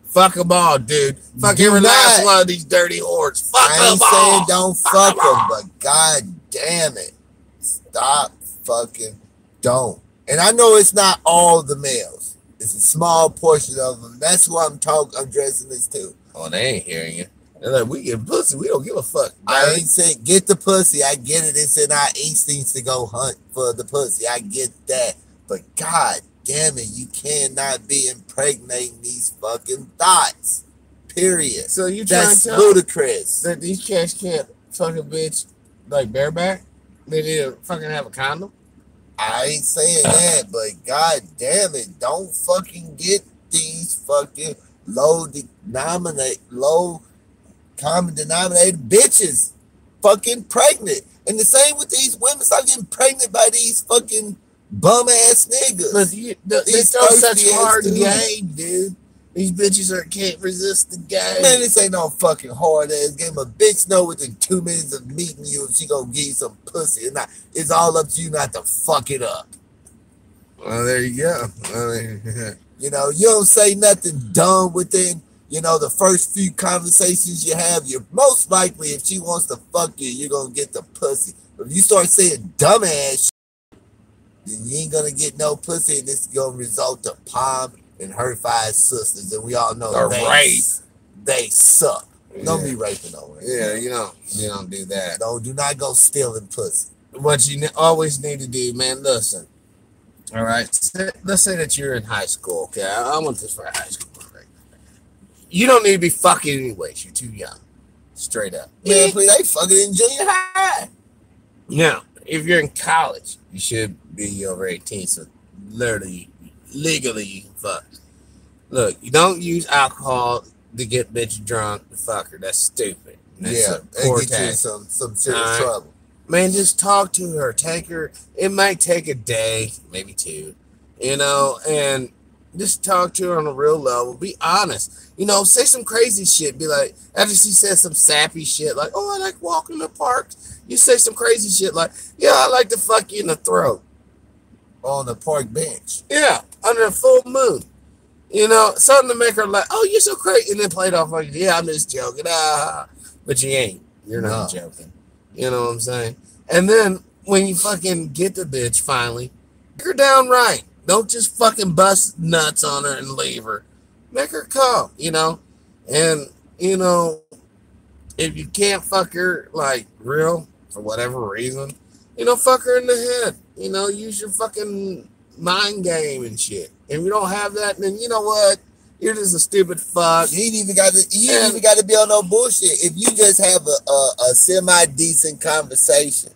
fuck them all, dude. Fuck every last one of these dirty whores. Fuck them all. I ain't saying don't fuck them, but god damn it, stop fucking don't. And I know it's not all the males. It's a small portion of them. That's who I'm addressing this to. Oh, they ain't hearing you. They're like, we get pussy. We don't give a fuck. I ain't saying get the pussy. I get it. It's in our instincts to go hunt for the pussy. I get that. But god damn it, you cannot be impregnating these fucking thoughts. Period. So you trying That's ludicrous. That these cats can't fuck a bitch like bareback? They need to fucking have a condom? I ain't saying that, but god damn it, don't fucking get these fucking low common denominator bitches fucking pregnant. And the same with these women. Stop getting pregnant by these fucking bum ass niggas. But they These throw such thirsty ass hard dudes. game, dude. These bitches can't resist the game. Man, this ain't no fucking hard ass game. A bitch know within 2 minutes of meeting you if she gonna give you some pussy or not. It's all up to you not to fuck it up. Well, there you go. You know, you don't say nothing dumb within, you know, the first few conversations you have. You're most likely, if she wants to fuck you, you're gonna get the pussy. But if you start saying dumbass shit, then you ain't gonna get no pussy, and it's gonna result to Palm and her 5 sisters, and we all know they suck. Don't be raping no one. Yeah, you don't do that. Do not go stealing pussy. What you always need to do, man, listen. All right, let's say that you're in high school. Okay, I want this for high school. Right? You don't need to be fucking anyways. You're too young. Straight up. Man, please, they fucking in junior high. Now, if you're in college, you should be over 18, so legally you can fuck. Look, you don't use alcohol to get bitch drunk to fuck her. That's stupid. That's Yeah, poor and get you in tactic. some serious trouble. Man, just talk to her. Take her. It might take a day, maybe 2, and just talk to her on a real level. Be honest. Say some crazy shit. Be like, after she says some sappy shit, like, oh, I like walking in the park. You say some crazy shit like, yeah, I like to fuck you in the throat. On the park bench. Yeah, under a full moon. Something to make her like, oh, you're so crazy. And then play it off like, yeah, I'm just joking. But you ain't. You're not joking. You know what I'm saying? And then when you fucking get the bitch finally, make her down right. Don't just fucking bust nuts on her and leave her. Make her come, And, if you can't fuck her like real for whatever reason, fuck her in the head. Use your fucking mind game and shit. If you don't have that, then you know what? You're just a stupid fuck. You ain't even got to be on no bullshit. If you just have a semi decent conversation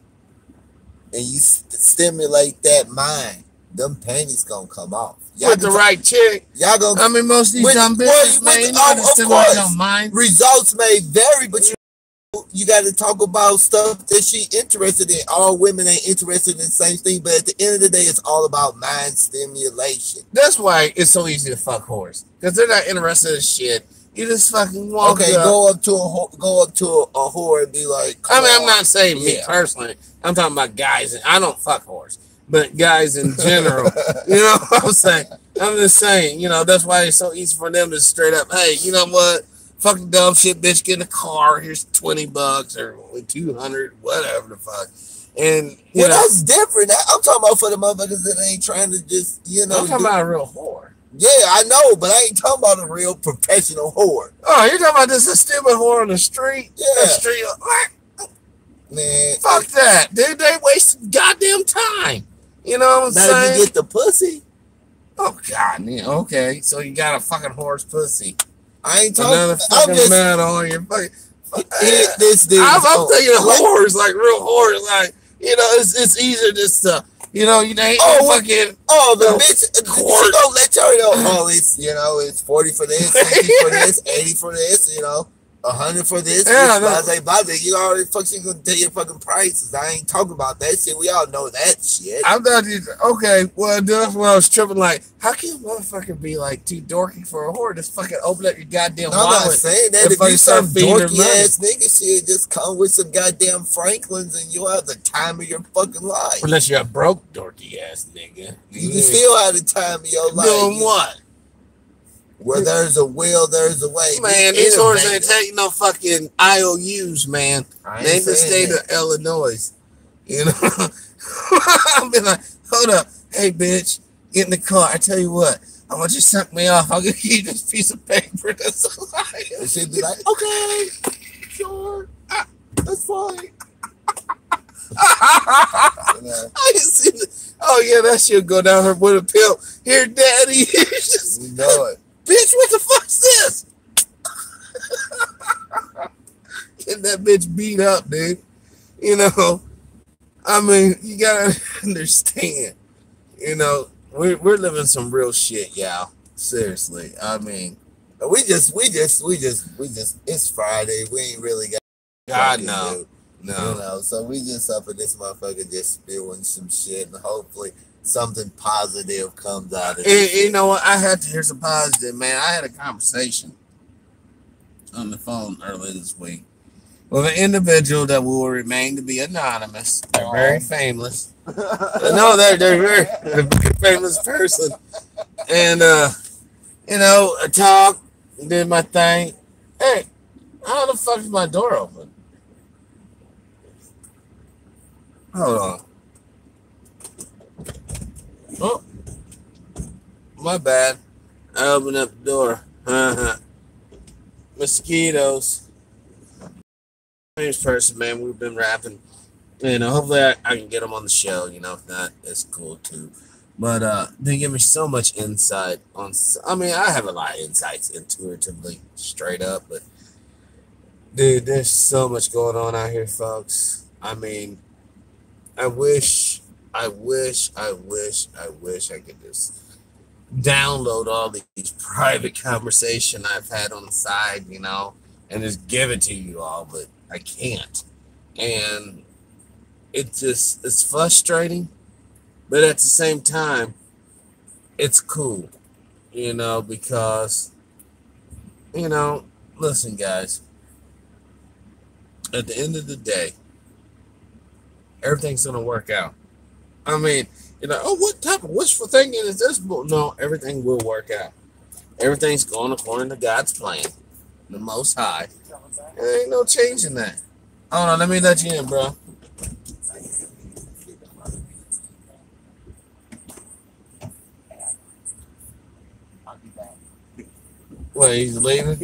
and you stimulate that mind, them panties gonna come off. With the right chick. Y'all gonna. I mean, most of these dumb bitches, man, of course, results may vary, but you got to talk about stuff that she interested in. All women ain't interested in the same thing, but at the end of the day, it's all about mind stimulation. That's why it's so easy to fuck whores, because they're not interested in shit. You just fucking walk up. Go up to a whore and be like, I'm not saying me personally. I'm talking about guys. I don't fuck whores, but guys in general. You know what I'm saying? I'm just saying, that's why it's so easy for them to straight up, hey, you know what? Fucking dumb shit, bitch, get in a car. Here's $20 or $200, whatever the fuck. And that's different. I'm talking about for the motherfuckers that ain't trying to just, I'm talking about a real whore. Yeah, I know, but I ain't talking about a real professional whore. Oh, you're talking about just a stupid whore on the street? Yeah. The street, man. Fuck that, dude. They wasted goddamn time. You know what I'm saying? Now you get the pussy. Oh God, yeah, okay. So you got a fucking horse pussy. I ain't talking. Another fucking man on your fucking. This dude. I'm thinking of whores, like real whores, like it's easier just to you ain't fucking. Oh, the bitch. She gonna let y'all know. Oh, it's 40 for this, 60 for this, 80 for this. 100 for this. Yeah, you already fucking gonna tell your fucking prices. I ain't talking about that shit. We all know that shit. I thought okay. Well, that's when I was tripping. Like, how can a motherfucker be like too dorky for a whore? Just fucking open up your goddamn wallet. I'm not saying that. If you some dorky ass nigga shit, just come with some goddamn Franklins and you'll have the time of your fucking life. Unless you're a broke dorky ass nigga, you can still have the time of your life. Doing what? Where there's a will, there's a way. Man, these whores ain't taking no fucking IOUs, man. They ain't the state of Illinois. I've been like, hold up. Hey, bitch, get in the car. I tell you what, I want you to suck me off. I'll give you this piece of paper. That's all I am. And she'd be like, okay, sure. That's fine. I can see oh, yeah, that shit go down her with a pill. Here, daddy. We know it. Bitch, what the fuck's this? Get that bitch beat up, dude. I mean, you gotta understand. We're living some real shit, y'all. Seriously, I mean, we just. It's Friday. We ain't really got. God no. No. So we just up in this motherfucker just spewing some shit, and hopefully something positive comes out of it. You know what? I had to hear some positive, man. I had a conversation on the phone earlier this week with an individual that will remain to be anonymous. They're very famous. No, they're very famous person. And I talked, did my thing. Hey, how the fuck is my door open? Hold on. Oh, my bad. I opened up the door. Mosquitoes. Famous person, man. We've been rapping. Hopefully I can get them on the show. If not, it's cool too. But they give me so much insight on. I mean, I have a lot of insights intuitively, straight up. But dude, there's so much going on out here, folks. I mean, I wish I could just download all these private conversation I've had on the side, and just give it to you all, but I can't. And it's frustrating, but at the same time, it's cool, because, listen, guys, at the end of the day, everything's going to work out. I mean, what type of wishful thinking is this? No, everything will work out. Everything's going according to God's plan, the Most High. There ain't no changing that. Hold on, let me let you in, bro. Wait, he's leaving?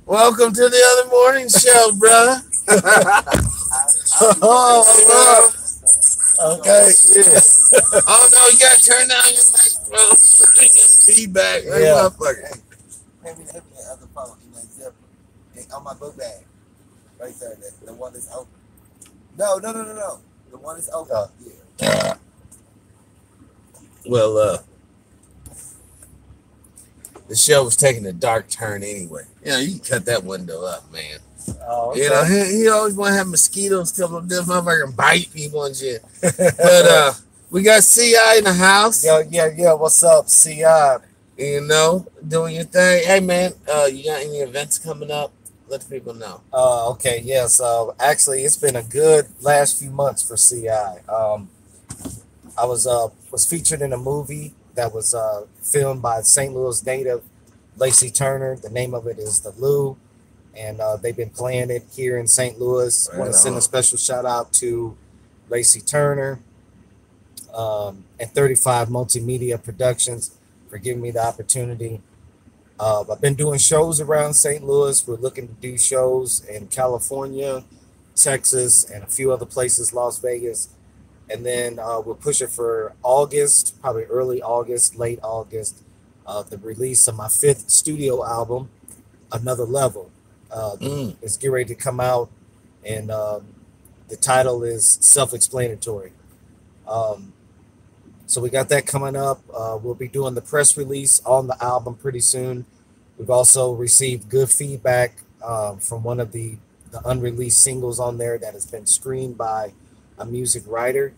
Welcome to the other morning show, brother. Oh, okay. Yeah. Oh no, you gotta turn down your microphone. Feedback. Yeah. Motherfucker. Maybe the other phone in my zipper. On my book bag. Right there. The one that's open. No. The one that's open. Yeah. Well, the show was taking a dark turn anyway. You can cut that window up, man. Oh, okay. He always want to have mosquitoes come up this motherfucker and bite people and shit. But we got CI in the house. Yeah. What's up, CI? Doing your thing. Hey, man, you got any events coming up? Let the people know. Okay, yeah. So actually, it's been a good last few months for CI. I was featured in a movie that was filmed by St. Louis native Lacey Turner. The name of it is The Lou, and they've been playing it here in St. Louis. I want to send a special shout out to Lacey Turner and 35 Multimedia Productions for giving me the opportunity. I've been doing shows around St. Louis. We're looking to do shows in California, Texas, and a few other places, Las Vegas. And then we're pushing for August, probably early August, late August, the release of my 5th studio album, Another Level. It's getting ready to come out, and the title is self-explanatory. So we got that coming up. We'll be doing the press release on the album pretty soon. We've also received good feedback from one of the unreleased singles on there that has been screened by a music writer,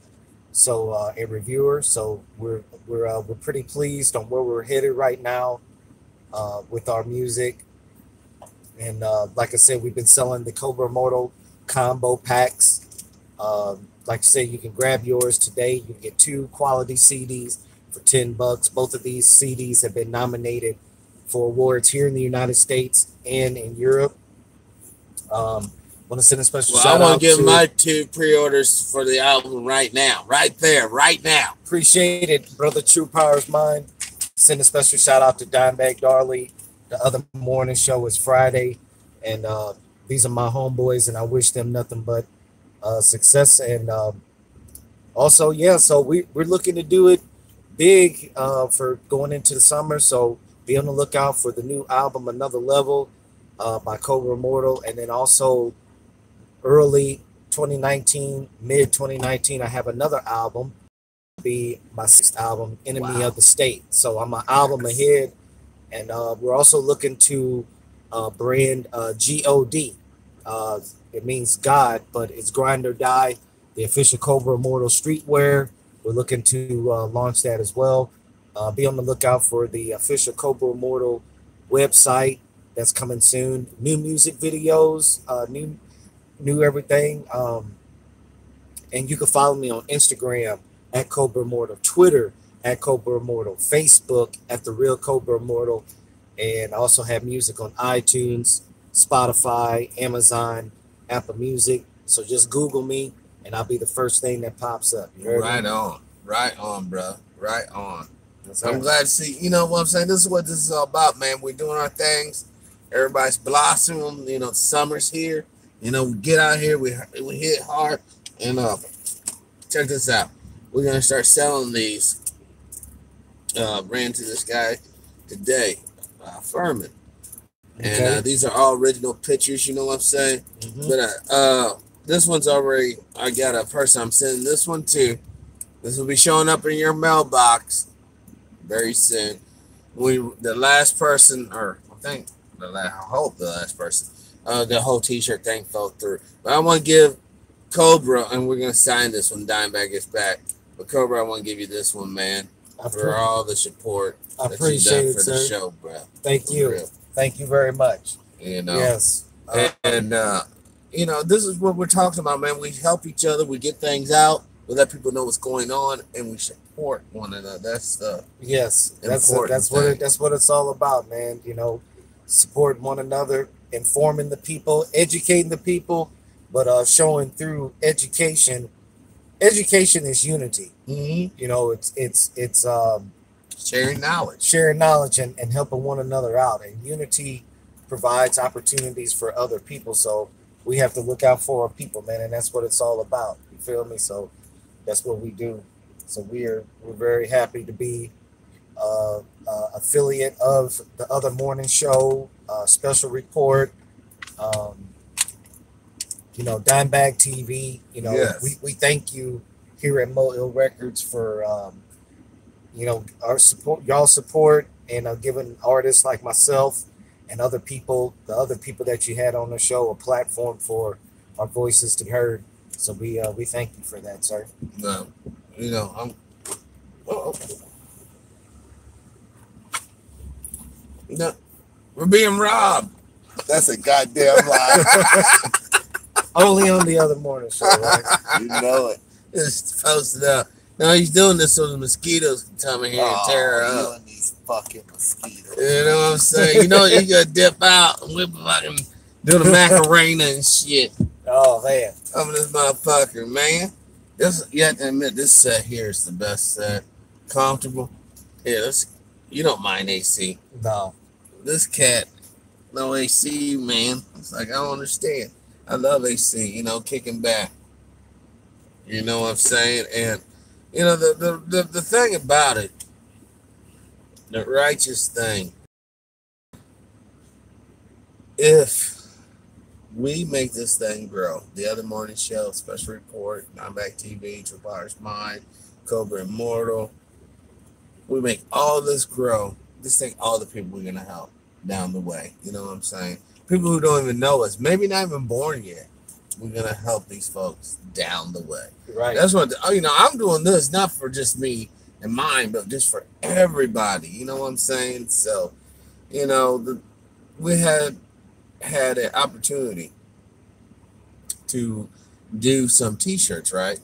so a reviewer. So we're pretty pleased on where we're headed right now with our music. And like I said, we've been selling the Cobra Immortal combo packs. Like I said, you can grab yours today. You can get 2 quality CDs for $10. Both of these CDs have been nominated for awards here in the United States and in Europe. Want to send a special shout out. I want to give my 2 pre-orders for the album right now. Right there, right now. Appreciate it, brother. True Power's mine. Send a special shout out to Dimebag Darley. The other morning show is Friday. And these are my homeboys, and I wish them nothing but success. And also, yeah, so we're looking to do it big for going into the summer. So be on the lookout for the new album, Another Level, by Cobra Immortal. And then also early 2019, mid 2019, I have another album, be my 6th album, Enemy of the State. So I'm an album ahead. And we're also looking to brand GOD, It means God, but it's Grind or Die, the official Cobra Immortal streetwear. We're looking to launch that as well. Be on the lookout for the official Cobra Immortal website that's coming soon. New music videos, new everything. And you can follow me on Instagram at Cobra Immortal, Twitter at Cobra Immortal, Facebook at The Real Cobra Immortal, and I also have music on iTunes, Spotify, Amazon, Apple Music. So just Google me, and I'll be the first thing that pops up. You heard Right me? on, bro. Right on. That's I'm right. glad to see. You know what I'm saying? This is what this is all about, man. We're doing our things. Everybody's blossoming. You know, summer's here. You know, we get out here. We hit hard. And check this out. We're gonna start selling these. Ran to this guy today, Furman, and Okay. these are all original pictures. You know what I'm saying? Mhm. But this one's already. I got a person I'm sending this one to. This will be showing up in your mailbox very soon. The last person, or I hope the last person, the whole T-shirt thing fell through. But I want to give Cobra, and we're gonna sign this when Dimebag gets back. But Cobra, I want to give you this one, man, for all the support I that appreciate you've it, done for the sir. show, bro. Thank For you. real. Thank you very much. You know. Yes. And you know, this is what we're talking about, man. We help each other. We get things out. We let people know what's going on, and we support one another. That's the Yes, important what thing. that's what it's all about, man. You know, supporting one another, informing the people, educating the people, but showing through education. Education is unity. You know, it's sharing knowledge. sharing knowledge and helping one another out, and unity provides opportunities for other people. So we have to look out for our people, man, and that's what it's all about. You feel me? So that's what we do. So we're very happy to be affiliate of the Other Morning Show, Special Report, you know, Dimebag TV. You know, Yes. we thank you here at Mo Ill Records for you know, our support, y'all support, and giving artists like myself and other people, the other people that you had on the show, a platform for our voices to be heard. So we thank you for that, sir. No, you know, I'm. Oh, no, we're being robbed. That's a goddamn lie. Only on the Other Morning Show, right? You know it. Just posted up. No, he's doing this so the mosquitoes can come in here and tear her you up. and these fucking mosquitoes. You know what I'm saying? You know, you gotta dip out and we fucking do the Macarena and shit. Oh man, Coming this motherfucker, man. This, you have to admit, this set here is the best set. Comfortable. Yeah, you don't mind AC. no, This cat, no AC, man. It's like, I don't understand. I love AC, you know, kicking back. You know what I'm saying? And, you know, the thing about it, the righteous thing, if we make this thing grow, the Other Morning Show, Special Report, Dimebag TV, Triple R's Mind, Cobra Immortal, we make all this grow, just think all the people we're going to help down the way. You know what I'm saying? People who don't even know us, maybe not even born yet, we're going to help these folks down the way. right? That's what, you know, I'm doing this not for just me and mine, but just for everybody. You know what I'm saying? So, you know, we had an opportunity to do some T-shirts, right?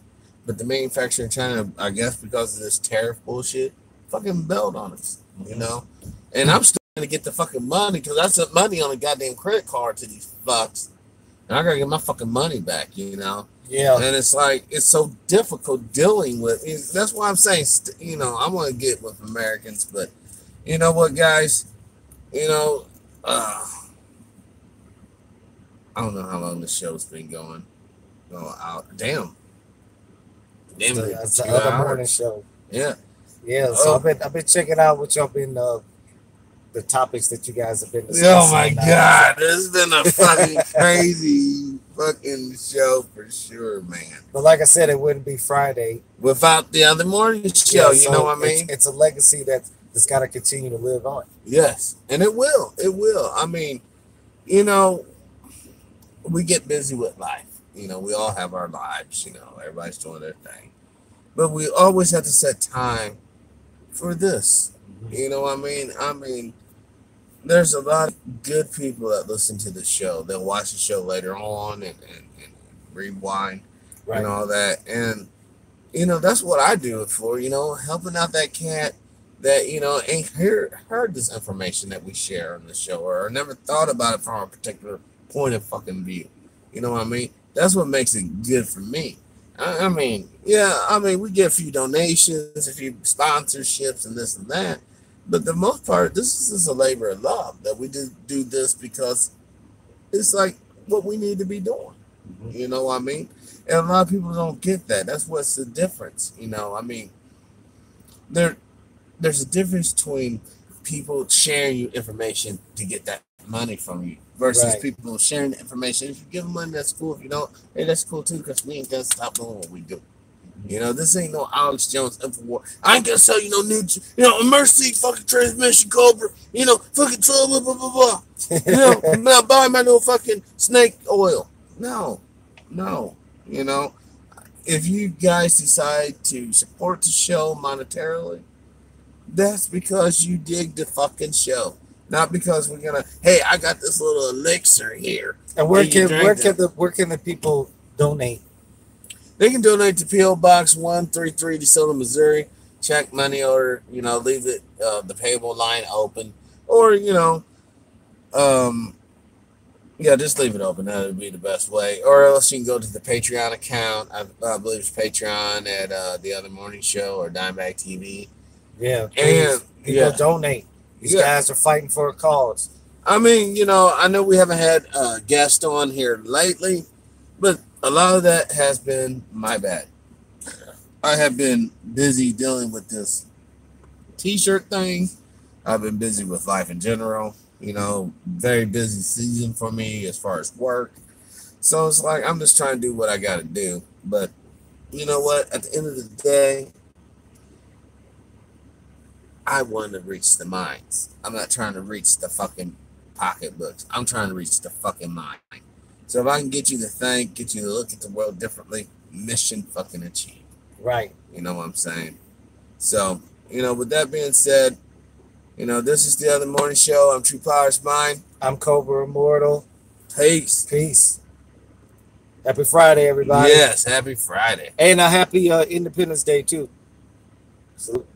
But the manufacturer in China, I guess because of this tariff bullshit, fucking bailed on us, you know? And I'm still going to get the fucking money because I sent money on a goddamn credit card to these fucks. And I got to get my fucking money back, you know? Yeah, And it's like, it's so difficult dealing with. That's why I'm saying, you know, I want to get with Americans, but you know what, guys? You know, I don't know how long the show's been going out. Damn, it's the 2 Other hours. Morning Show. Yeah. Yeah, so Oh. I've been checking out what y'all been the topics that you guys have been discussing. Oh my God, this has been a fucking crazy fucking show for sure, man. But like I said, it wouldn't be Friday. Without the Other Morning Show, Yeah, you so know what I mean? It's a legacy that's got to continue to live on. Yes, and it will. It will. I mean, you know, we get busy with life. You know, we all have our lives. You know, everybody's doing their thing, but we always have to set time for this. You know what I mean? I mean, there's a lot of good people that listen to the show. They'll watch the show later on and rewind Right. and all that. And, you know, that's what I do it for, you know, helping out that cat that, you know, ain't heard this information that we share on the show or never thought about it from a particular point of fucking view. You know what I mean? That's what makes it good for me. I mean, yeah, I mean, we get a few donations, a few sponsorships and this and that. But the most part, this is a labor of love that we do this because it's like what we need to be doing. You know what I mean? And a lot of people don't get that. That's what's the difference. You know, I mean, there's a difference between people sharing you information to get that money from you versus Right. people sharing the information. If you give them money, that's cool. If you don't, hey, that's cool too, because we ain't gonna stop doing what we do. You know, this ain't no Alex Jones Infowar. I ain't gonna sell you no new, you know, Mercy fucking transmission Cobra, you know, fucking blah, blah, blah, blah, blah. You know, now buy my new fucking snake oil. No, you know, if you guys decide to support the show monetarily, that's because you dig the fucking show. Not because we're gonna, hey, I got this little elixir here. And where Hey, you can drank where can the people donate? They can donate to P.O. Box 133, DeSoto, Missouri. Check money order, you know, leave it the payable line open. Or, you know, yeah, just leave it open. That would be the best way. Or else you can go to the Patreon account. I believe it's Patreon at The Other Morning Show or Dimebag TV. Yeah, And, people yeah. donate. These Yeah. guys are fighting for a cause. I mean, you know, I know we haven't had a guest on here lately, but a lot of that has been my bad. I have been busy dealing with this t-shirt thing. I've been busy with life in general. You know, very busy season for me as far as work. So it's like I'm just trying to do what I got to do. But you know what? At the end of the day, I want to reach the minds. I'm not trying to reach the fucking pocketbooks. I'm trying to reach the fucking mind. So if I can get you to think, get you to look at the world differently, mission fucking achieved. Right. You know what I'm saying? So, you know, with that being said, you know, this is The Other Morning Show. I'm True Powers Mind. I'm Cobra Immortal. Peace. Peace. Happy Friday, everybody. Yes, happy Friday. And a happy Independence Day, too. Salute.